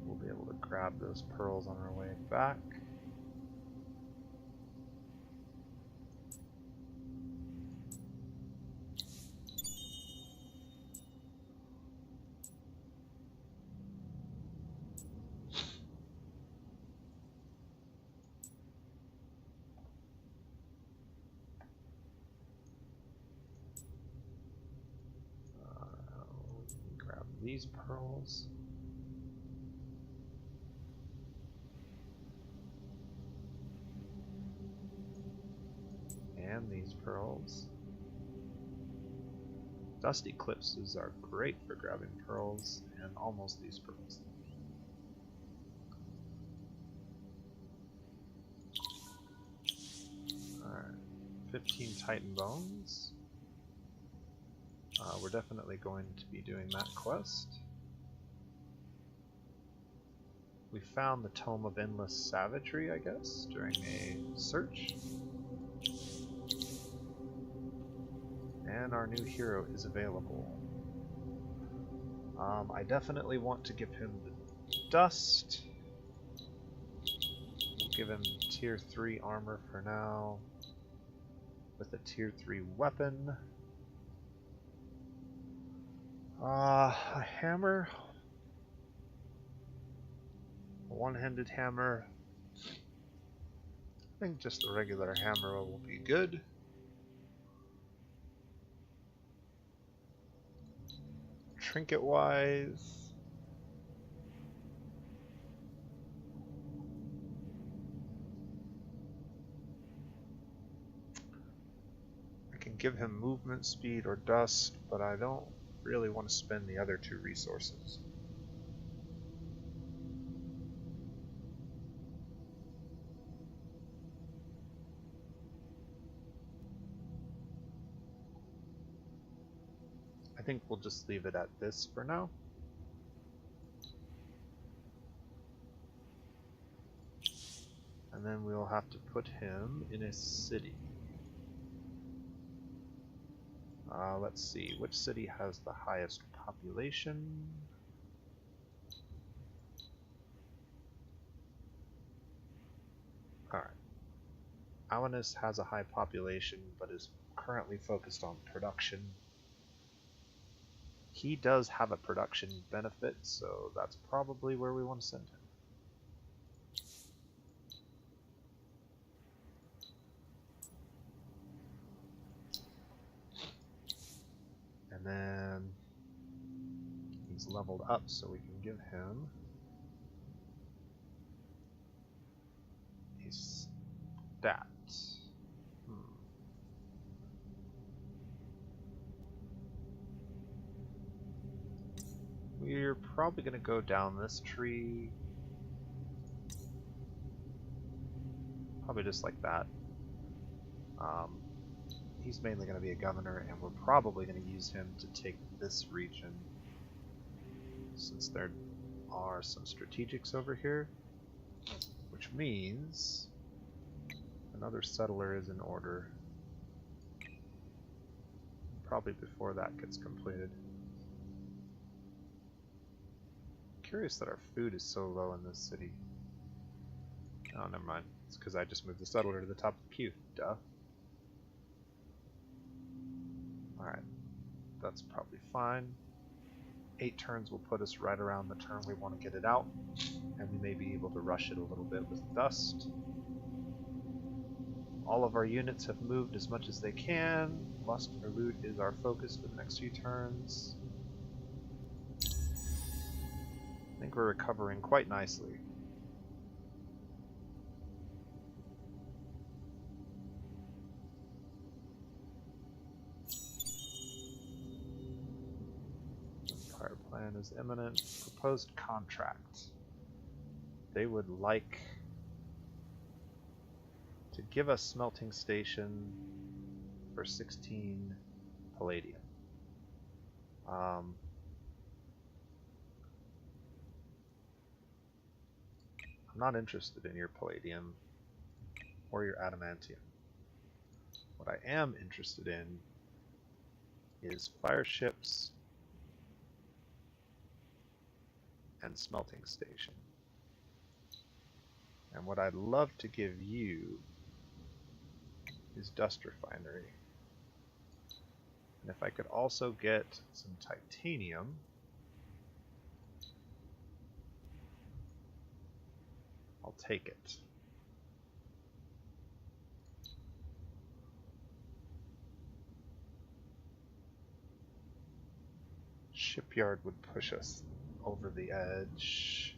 We'll be able to grab those pearls on our way back. Grab these pearls. And these pearls. Dust eclipses are great for grabbing pearls, and almost these pearls. Alright, 15 Titan Bones. We're definitely going to be doing that quest. We found the Tome of Endless Savagery, I guess, during a search. And our new hero is available. I definitely want to give him the dust. We'll give him tier 3 armor for now, with a tier 3 weapon. A hammer. A one-handed hammer. I think just a regular hammer will be good. Trinket-wise, I can give him movement speed or dust, but I don't really want to spend the other 2 resources. I think we'll just leave it at this for now. And then we'll have to put him in a city. Let's see, which city has the highest population? Alright. Alanus has a high population, but is currently focused on production. He does have a production benefit, so that's probably where we want to send him. And then he's leveled up, so we can give him a stat. We're probably going to go down this tree. Probably just like that. He's mainly going to be a governor, and we're probably going to use him to take this region, since there are some strategics over here, which means Another settler is in order. Probably before that gets completed. Curious that our food is so low in this city. Oh, never mind. It's because I just moved the settler to the top of the queue. Duh. Alright. That's probably fine. 8 turns will put us right around the turn we want to get it out, and we may be able to rush it a little bit with dust. All of our units have moved as much as they can. Lust for loot is our focus for the next few turns. I think we're recovering quite nicely. Empire plan is imminent. Proposed contract. They would like to give us smelting station for 16 palladium. I'm not interested in your palladium or your adamantium. What I am interested in is fire ships and smelting station. And what I'd love to give you is dust refinery. And if I could also get some titanium, I'll take it. Shipyard would push us over the edge.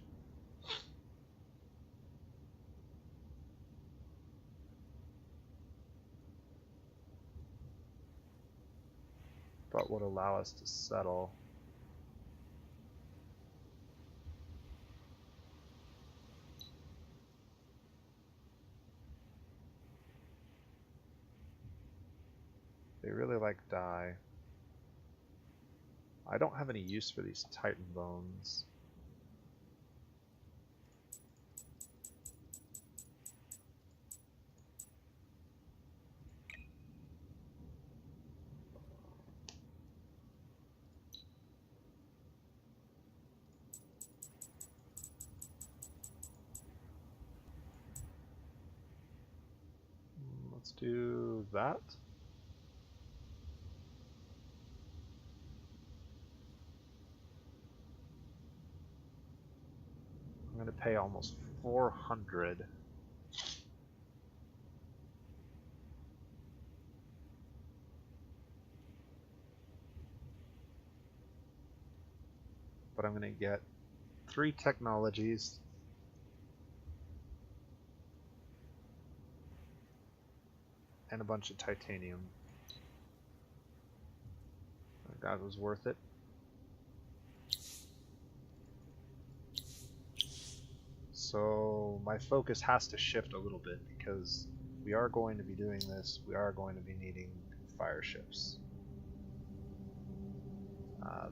But would allow us to settle. They really like dye. I don't have any use for these Titan bones. Let's do that. I'm going to pay almost 400. But I'm going to get 3 technologies. And a bunch of titanium. That was worth it. So my focus has to shift a little bit because we are going to be doing this. We are going to be needing fire ships.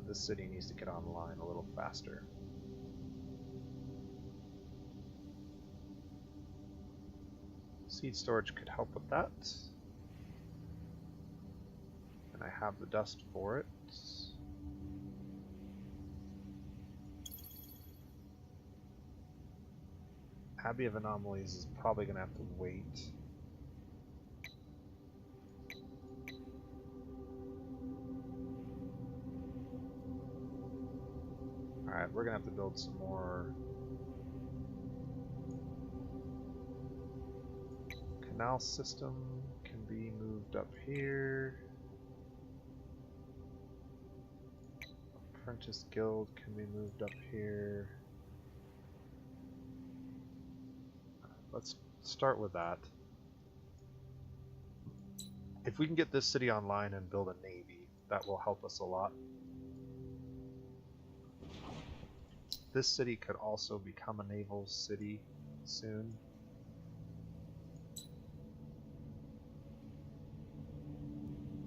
This city needs to get online a little faster. Seed storage could help with that. And I have the dust for it. Abbey of Anomalies is probably going to have to wait. Alright, we're going to have to build some more. Canal system can be moved up here. Apprentice Guild can be moved up here. Let's start with that. If we can get this city online and build a navy, that will help us a lot. This city could also become a naval city soon.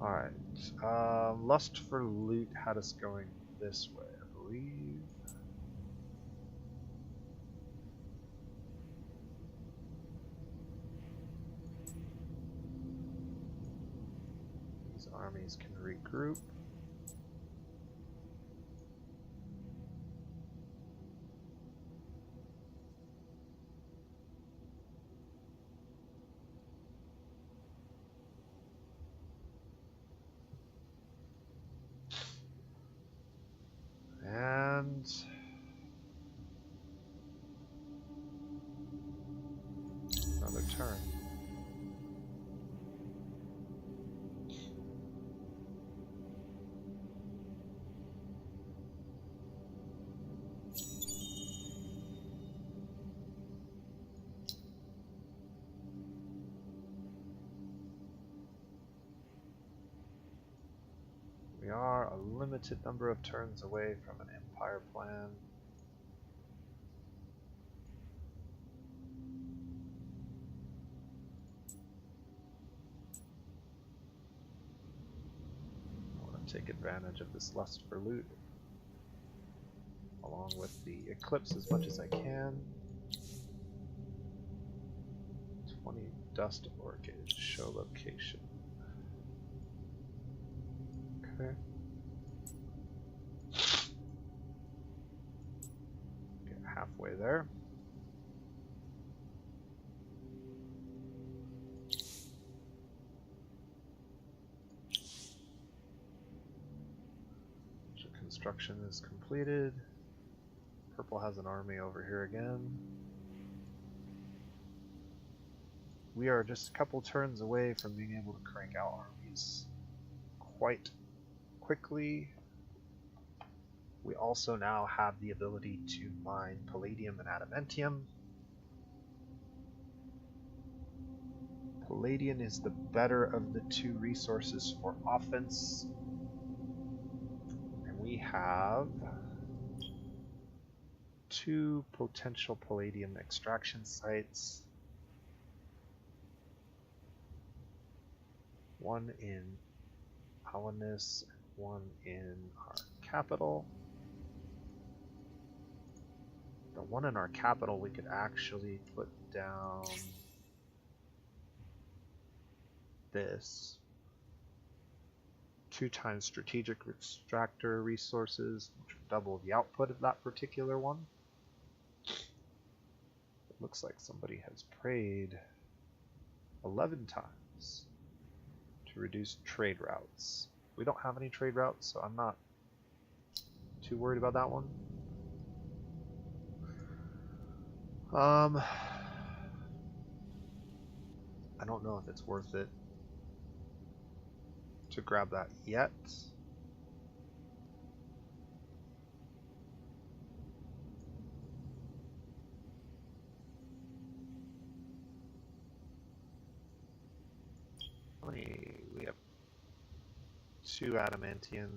Alright, Lust for Loot had us going this way, I believe. Armies can regroup. And another turn. We are a limited number of turns away from an empire plan. I want to take advantage of this lust for loot, along with the eclipse as much as I can. 20 dust orchid, show location. Okay. Get halfway there. So construction is completed. Purple has an army over here again. We are just a couple turns away from being able to crank out armies quite quickly. We also now have the ability to mine palladium and adamantium. Palladium is the better of the two resources for offense. And we have 2 potential palladium extraction sites. One in Alanis, one in our capital. The one in our capital we could actually put down this 2 times strategic extractor resources, which would double the output of that particular one. It looks like somebody has prayed 11 times to reduce trade routes. We don't have any trade routes, so I'm not too worried about that one. I don't know if it's worth it to grab that yet. We have 2 adamantium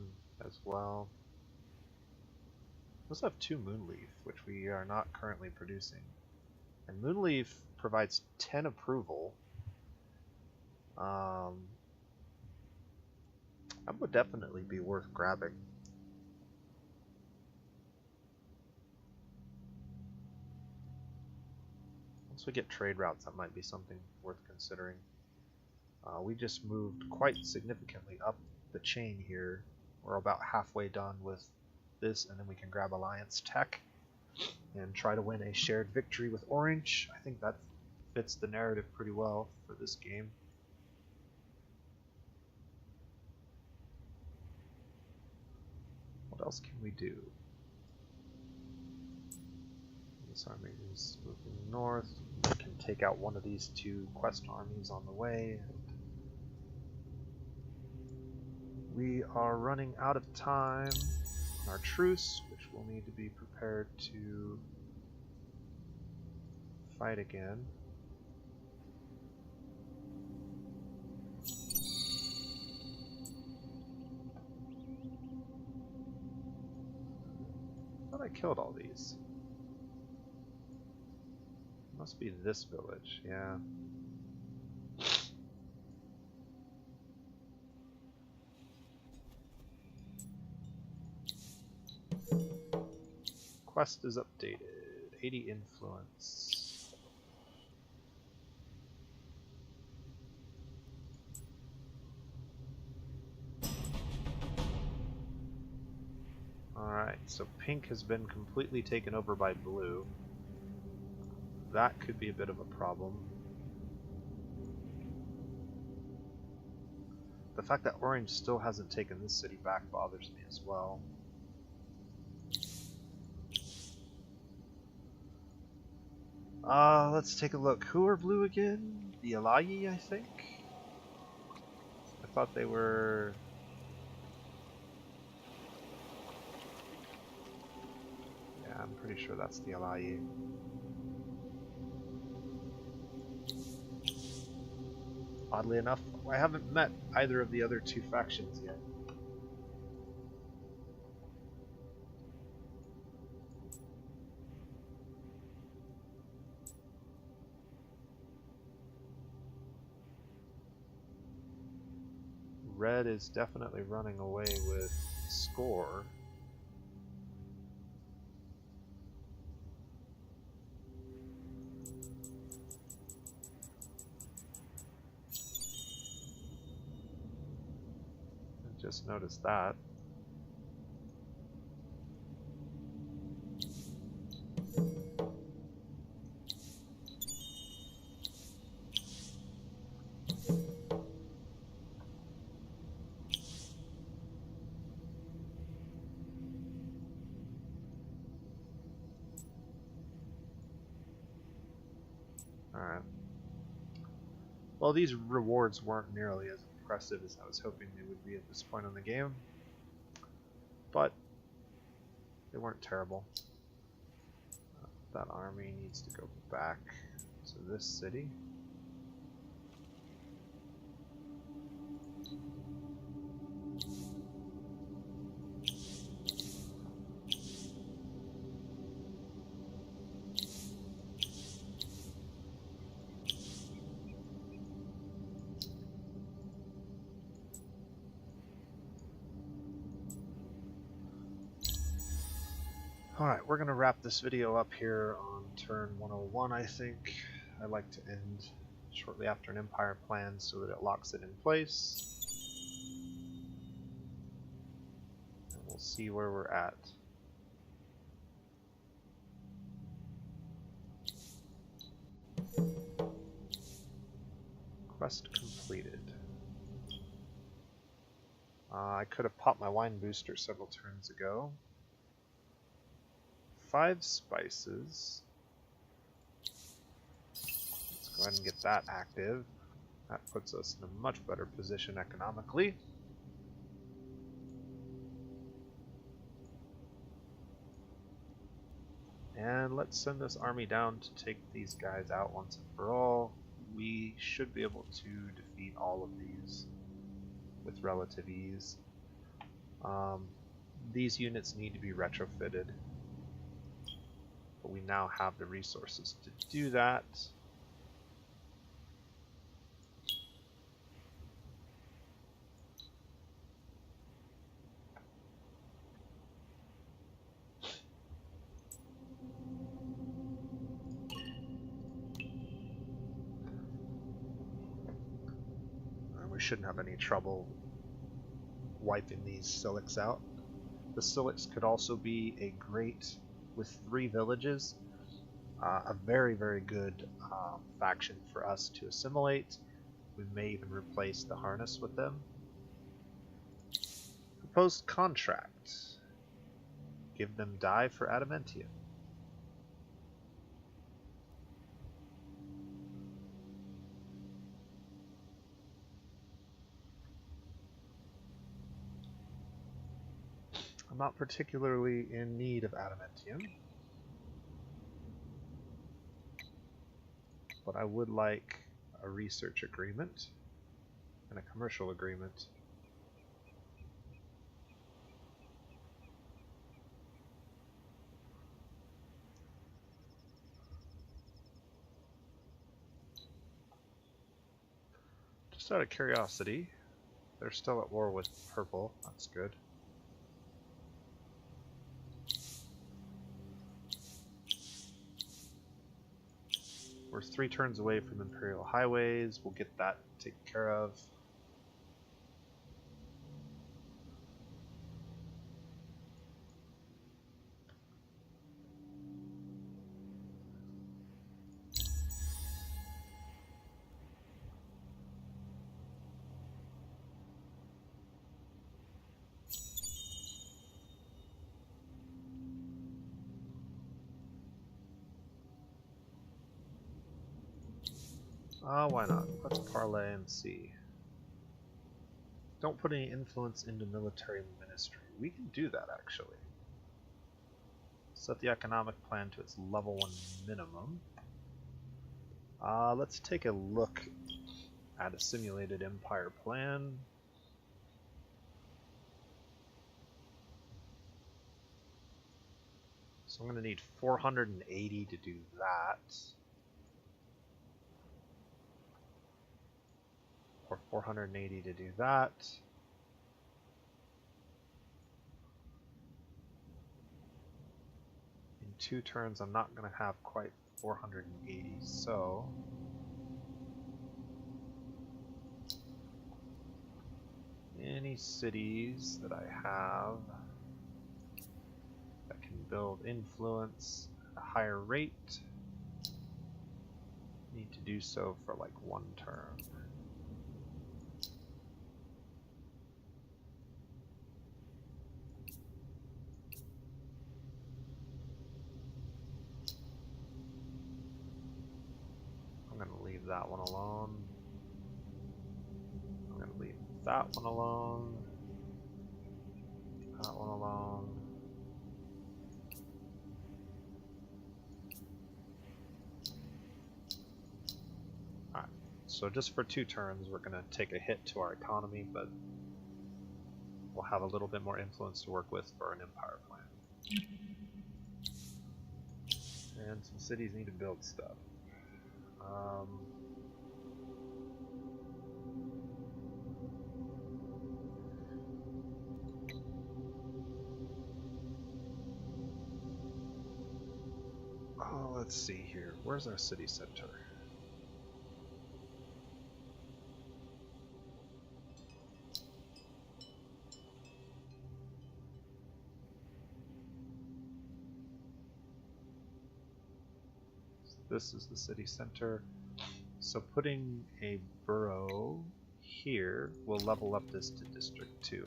as well. We also have 2 moonleaf, which we are not currently producing. And moonleaf provides 10 approval. That would definitely be worth grabbing. Once we get trade routes, that might be something worth considering. We just moved quite significantly up the chain here. We're about halfway done with this, and then we can grab Alliance Tech and try to win a shared victory with Orange. I think that fits the narrative pretty well for this game. What else can we do? This army is moving north. We can take out one of these 2 quest armies on the way. We are running out of time on our truce, which we'll need to be prepared to fight again. I thought I killed all these. Must be this village, yeah. Quest is updated. 80 influence. Alright, so pink has been completely taken over by blue. That could be a bit of a problem. The fact that orange still hasn't taken this city back bothers me as well. Let's take a look. Who are blue again? The Alayi, I think? I thought they were... Yeah, I'm pretty sure that's the Alayi. Oddly enough, I haven't met either of the other two factions yet. Red is definitely running away with score. I just noticed that. Alright. Well, these rewards weren't nearly as impressive as I was hoping they would be at this point in the game, but they weren't terrible. That army needs to go back to this city. Alright, we're going to wrap this video up here on turn 101, I think. I like to end shortly after an empire plan so that it locks it in place. And we'll see where we're at. Quest completed. I could have popped my wine booster several turns ago. 5 spices. Let's go ahead and get that active. That puts us in a much better position economically. And let's send this army down to take these guys out once and for all. We should be able to defeat all of these with relative ease. These units need to be retrofitted, but we now have the resources to do that. And we shouldn't have any trouble wiping these Silics out. The Silics could also be a great, with 3 villages, a very, very good faction for us to assimilate. We may even replace the harness with them. Proposed contract. Give them dye for adamantium. I'm not particularly in need of adamantium, but I would like a research agreement and a commercial agreement. Just out of curiosity, they're still at war with purple. That's good. We're 3 turns away from Imperial Highways. We'll get that taken care of. Why not? Let's parlay and see. Don't put any influence into military ministry. We can do that, actually. Set the economic plan to its level 1 minimum. Let's take a look at a simulated empire plan. So I'm going to need 480 to do that. Or 480 to do that. In 2 turns, I'm not going to have quite 480, so any cities that I have that can build influence at a higher rate need to do so for like 1 turn. I'm going to leave that one alone. I'm going to leave that one alone. That one alone. Alright, so just for 2 turns we're going to take a hit to our economy, but we'll have a little bit more influence to work with for an empire plan. And some cities need to build stuff. Oh, let's see here. Where's our city center? This is the city center. So putting a borough here will level up this to District 2.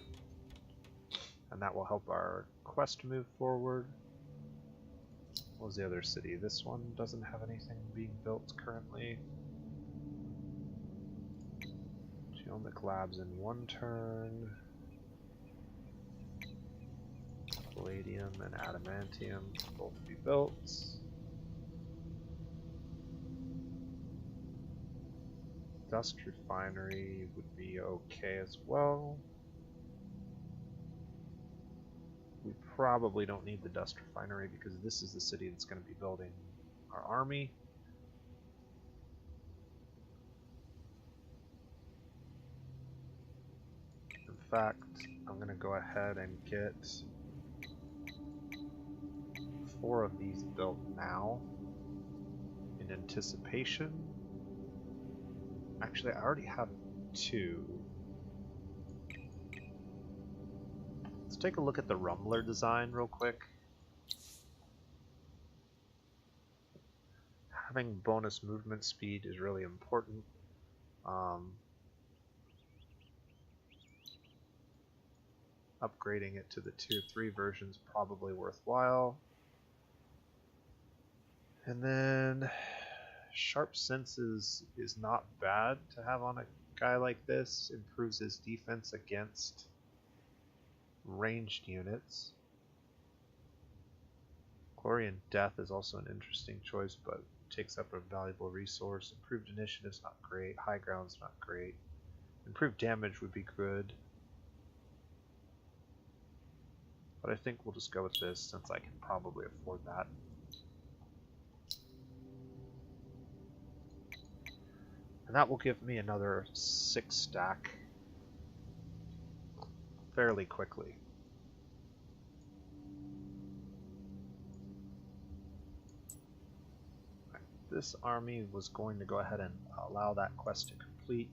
And that will help our quest move forward. What was the other city? This one doesn't have anything being built currently. Geomic Labs in 1 turn. Palladium and Adamantium can both be built. Dust Refinery would be okay as well. We probably don't need the Dust Refinery because this is the city that's going to be building our army. In fact, I'm going to go ahead and get 4 of these built now in anticipation. Actually, I already have 2. Let's take a look at the Rumbler design real quick. Having bonus movement speed is really important. Upgrading it to the Tier 3 version is probably worthwhile. And then Sharp Senses is not bad to have on a guy like this. Improves his defense against ranged units. Glorian Death is also an interesting choice, but takes up a valuable resource. Improved Initiative's not great. High Ground's not great. Improved Damage would be good. But I think we'll just go with this since I can probably afford that. And that will give me another 6 stack fairly quickly. This army was going to go ahead and allow that quest to complete.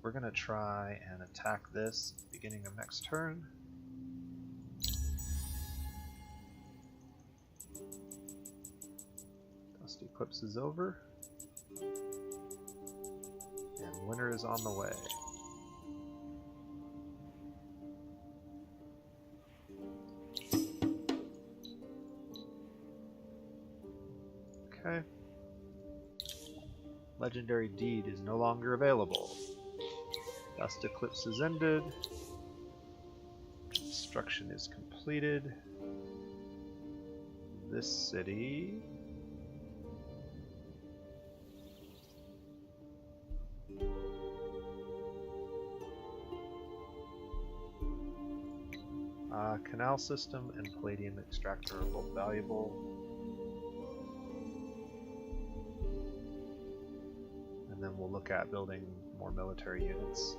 We're going to try and attack this at the beginning of next turn. Dust Eclipse is over. And winter is on the way. Okay. Legendary deed is no longer available. Dust Eclipse is ended. Construction is completed. This city... canal system and palladium extractor are both valuable. And then we'll look at building more military units,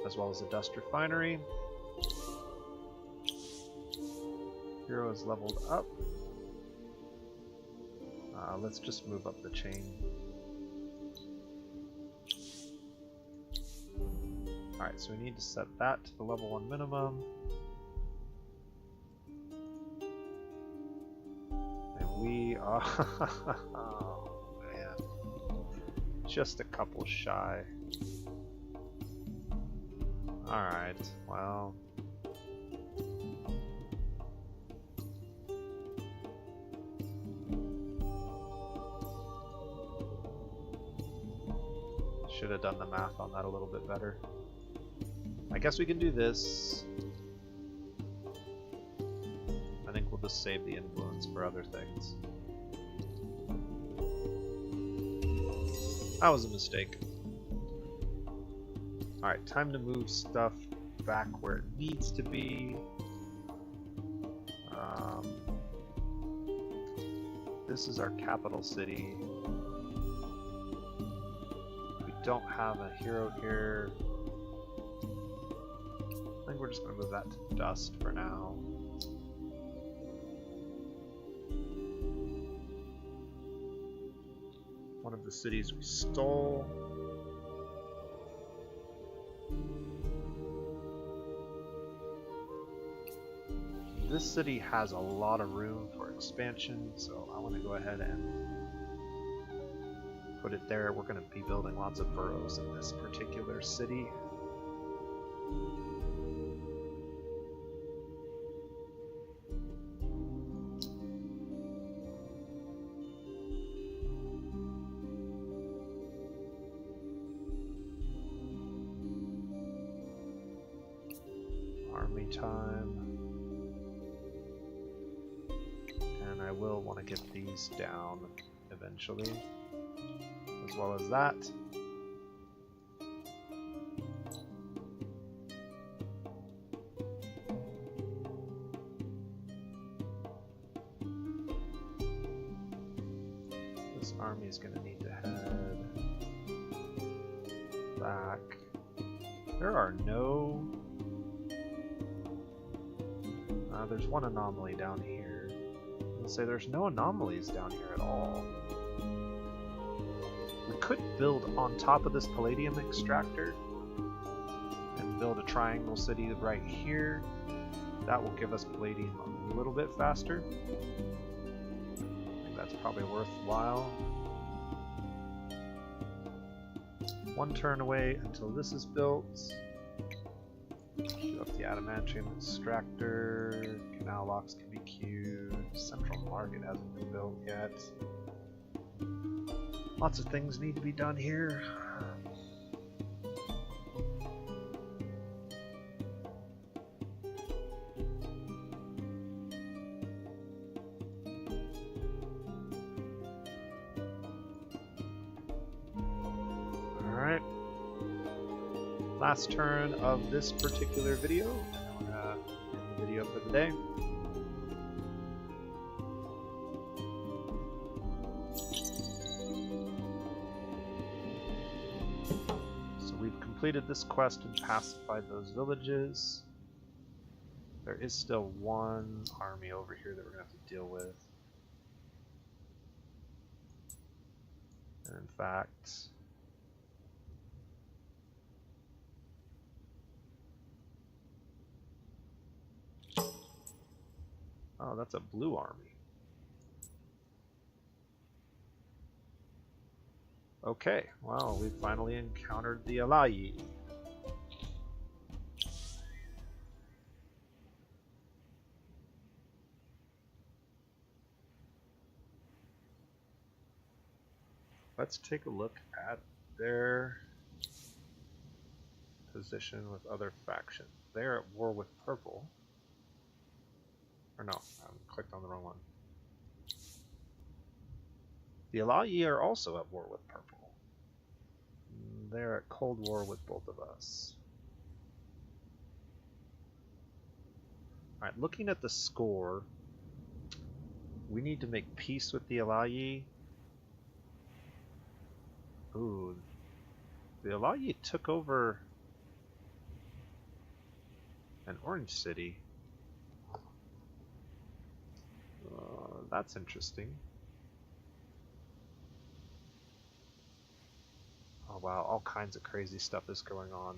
as well as a dust refinery. Hero is leveled up. Let's just move up the chain. Alright, so we need to set that to the level 1 minimum. And we are... oh man. Just a couple shy. Alright, well... should have done the math on that a little bit better. I guess we can do this. I think we'll just save the influence for other things. That was a mistake. Alright, time to move stuff back where it needs to be. This is our capital city. We don't have a hero here. I think we're just going to move that to dust for now. One of the cities we stole. This city has a lot of room for expansion, so I want to go ahead and put it there. We're going to be building lots of boroughs in this particular city. Army time. And I will want to get these down eventually, as well as that. This army is going to need to head back. There are no... there's one anomaly down here. I would say there's no anomalies down here at all. We could build on top of this palladium extractor and build a triangle city right here. That will give us palladium a little bit faster. I think that's probably worthwhile. One turn away until this is built. Shoot up the adamantium extractor. Canal locks can be queued. Central market hasn't been built yet. Lots of things need to be done here. Alright. Last turn of this particular video, and then we're gonna end the video for the day. So we've completed this quest and pacified those villages. There is still one army over here that we're gonna have to deal with. And in fact, oh, that's a blue army. Okay, well, we finally encountered the Alayi. Let's take a look at their position with other factions. They're at war with purple. Or no, I clicked on the wrong one. The Alayi are also at war with purple. They're at cold war with both of us. Alright, looking at the score, we need to make peace with the Alayi. Ooh, the Alayi took over an orange city. That's interesting. Oh wow, all kinds of crazy stuff is going on.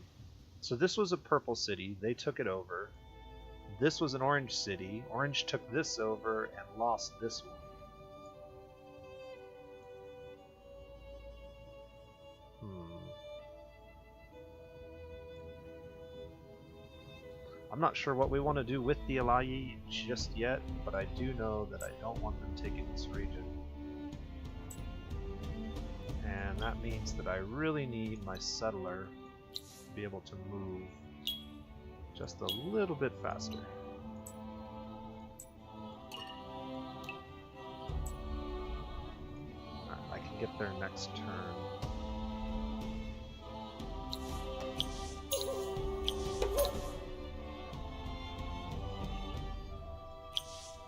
So this was a purple city, they took it over. This was an orange city, orange took this over and lost this one. I'm not sure what we want to do with the Alayi just yet, but I do know that I don't want them taking this region. And that means that I really need my settler to be able to move just a little bit faster. Alright, I can get there next turn.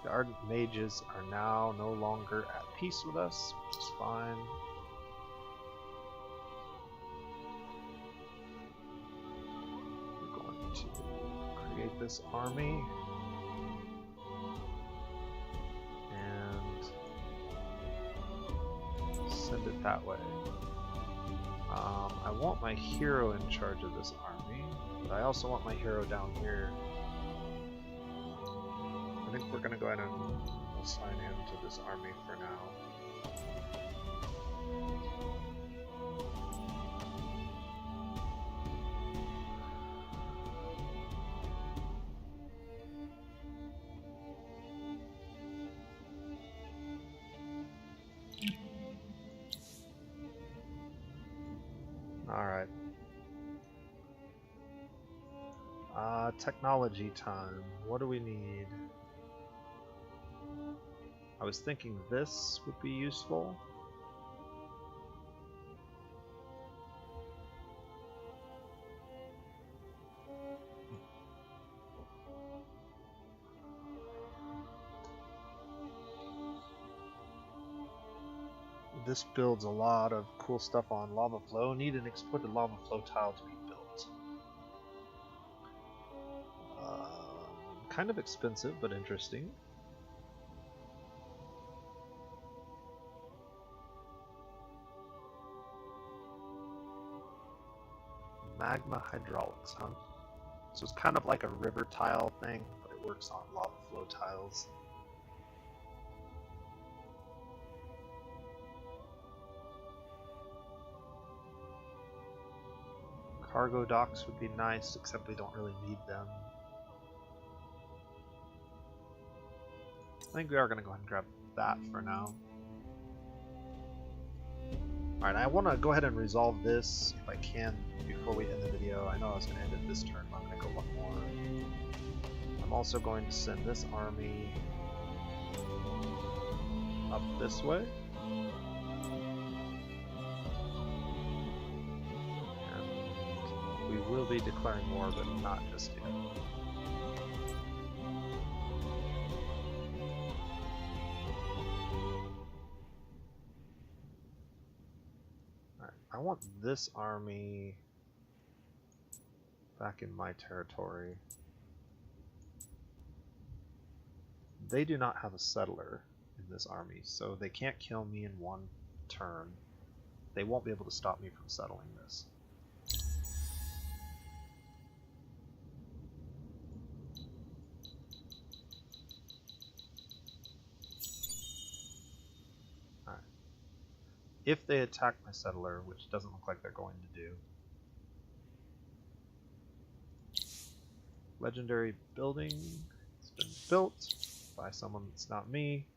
The Ardent Mages are now no longer at peace with us, which is fine. We're going to create this army and send it that way. I want my hero in charge of this army, but I also want my hero down here. I think we're going to go ahead and assign him to this army for now. Alright. Technology time. What do we need? I was thinking this would be useful. This builds a lot of cool stuff on lava flow. Need an exploited lava flow tile to be built. Kind of expensive, but interesting. Magma hydraulics, huh? So it's kind of like a river tile thing, but it works on lava flow tiles. Cargo docks would be nice, except we don't really need them. I think we are going to go ahead and grab that for now. Alright, I want to go ahead and resolve this if I can before we end the video. I know I was going to end it this turn, but I'm going to go one more. I'm also going to send this army up this way. And we will be declaring war, but not just yet. I want this army back in my territory. They do not have a settler in this army, so they can't kill me in one turn. They won't be able to stop me from settling this. If they attack my settler, which doesn't look like they're going to do. Legendary building. It's been built by someone that's not me.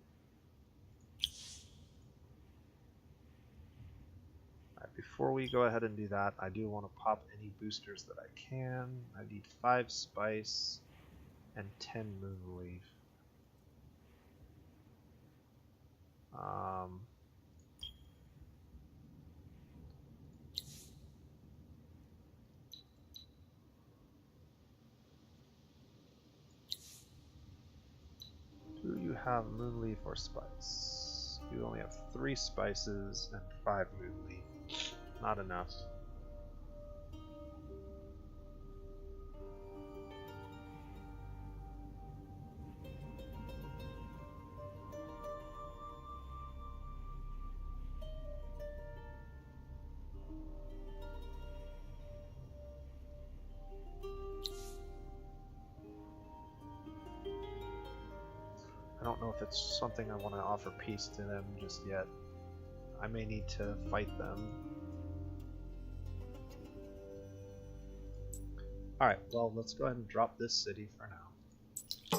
before we go ahead and do that, I do want to pop any boosters that I can. I need 5 spice and 10 moonleaf. Do you have moonleaf or spice? You only have 3 spices and 5 moonleaf. Not enough. I don't know if it's something I want to offer peace to them just yet. I may need to fight them. Alright, well, let's go ahead and drop this city for now.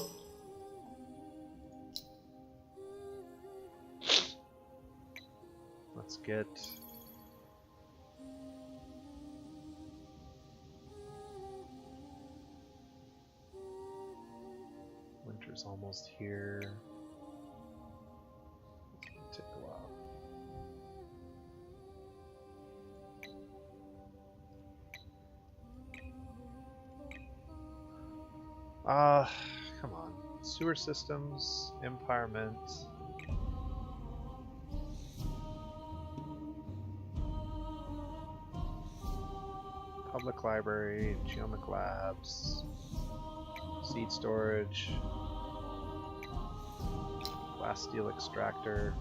Let's get... Winter's almost here. It'll take a while. Come on. Sewer systems, empowerment. Public library, geomic labs, seed storage, glass steel extractor.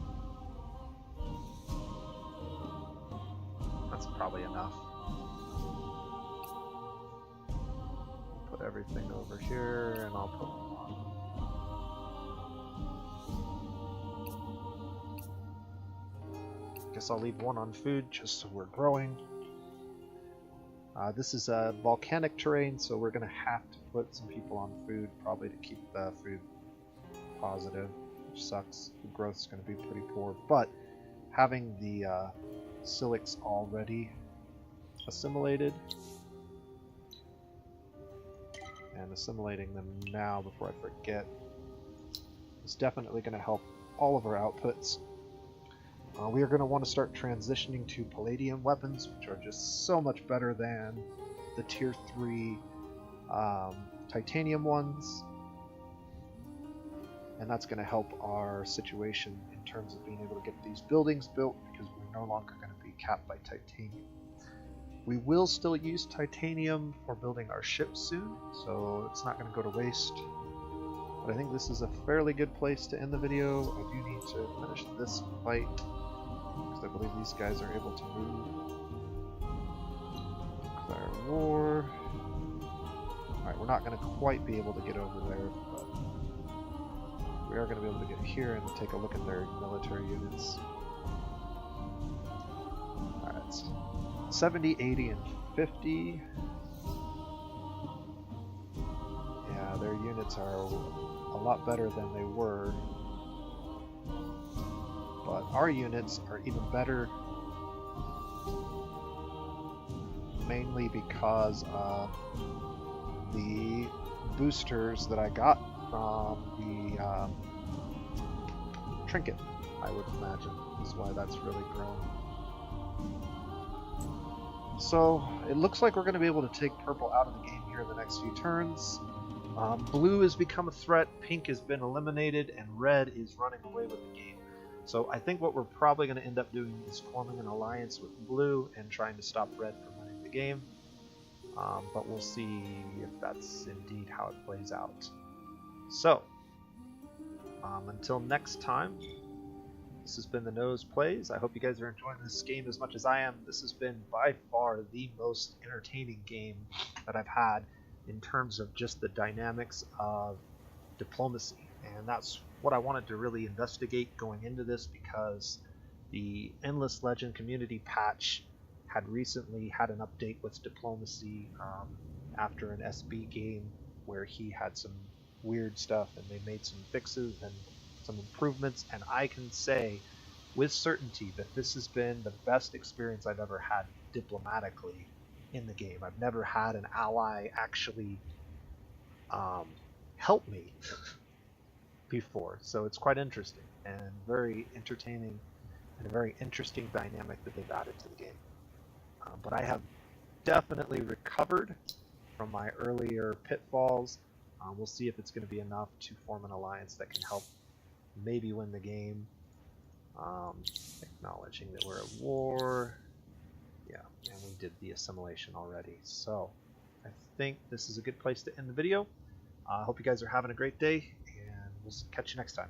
That's probably enough. Put everything over here, and I'll put one on. Guess I'll leave one on food just so we're growing. This is a volcanic terrain, so we're going to have to put some people on food, probably to keep the food positive, which sucks. The growth's going to be pretty poor, but having the silics already assimilated, and assimilating them now before I forget, is definitely going to help all of our outputs. We are going to want to start transitioning to palladium weapons, which are just so much better than the tier 3 titanium ones. And that's going to help our situation in terms of being able to get these buildings built, because we're no longer going to be capped by titanium. We will still use titanium for building our ship soon, so it's not going to go to waste. But I think this is a fairly good place to end the video. I do need to finish this fight, because I believe these guys are able to move. Declare war. Alright, we're not going to quite be able to get over there, but we are going to be able to get here and take a look at their military units. Alright, 70, 80, and 50. Yeah, their units are a lot better than they were. But our units are even better, mainly because of the boosters that I got from the trinket, I would imagine, is why that's really grown. So it looks like we're going to be able to take purple out of the game here in the next few turns. Blue has become a threat, pink has been eliminated, and red is running away with the game. So I think what we're probably going to end up doing is forming an alliance with blue and trying to stop red from winning the game. But we'll see if that's indeed how it plays out. So, until next time, this has been the Nose Plays. I hope you guys are enjoying this game as much as I am. This has been by far the most entertaining game that I've had in terms of just the dynamics of diplomacy. And that's what I wanted to really investigate going into this, because the Endless Legend community patch had recently had an update with diplomacy after an SB game where he had some weird stuff, and they made some fixes and some improvements, and I can say with certainty that this has been the best experience I've ever had diplomatically in the game. I've never had an ally actually help me before, so it's quite interesting and very entertaining and a very interesting dynamic that they've added to the game. But I have definitely recovered from my earlier pitfalls. We'll see if it's going to be enough to form an alliance that can help maybe win the game. Acknowledging that we're at war. Yeah, and we did the assimilation already. So I think this is a good place to end the video. I hope you guys are having a great day, and we'll catch you next time.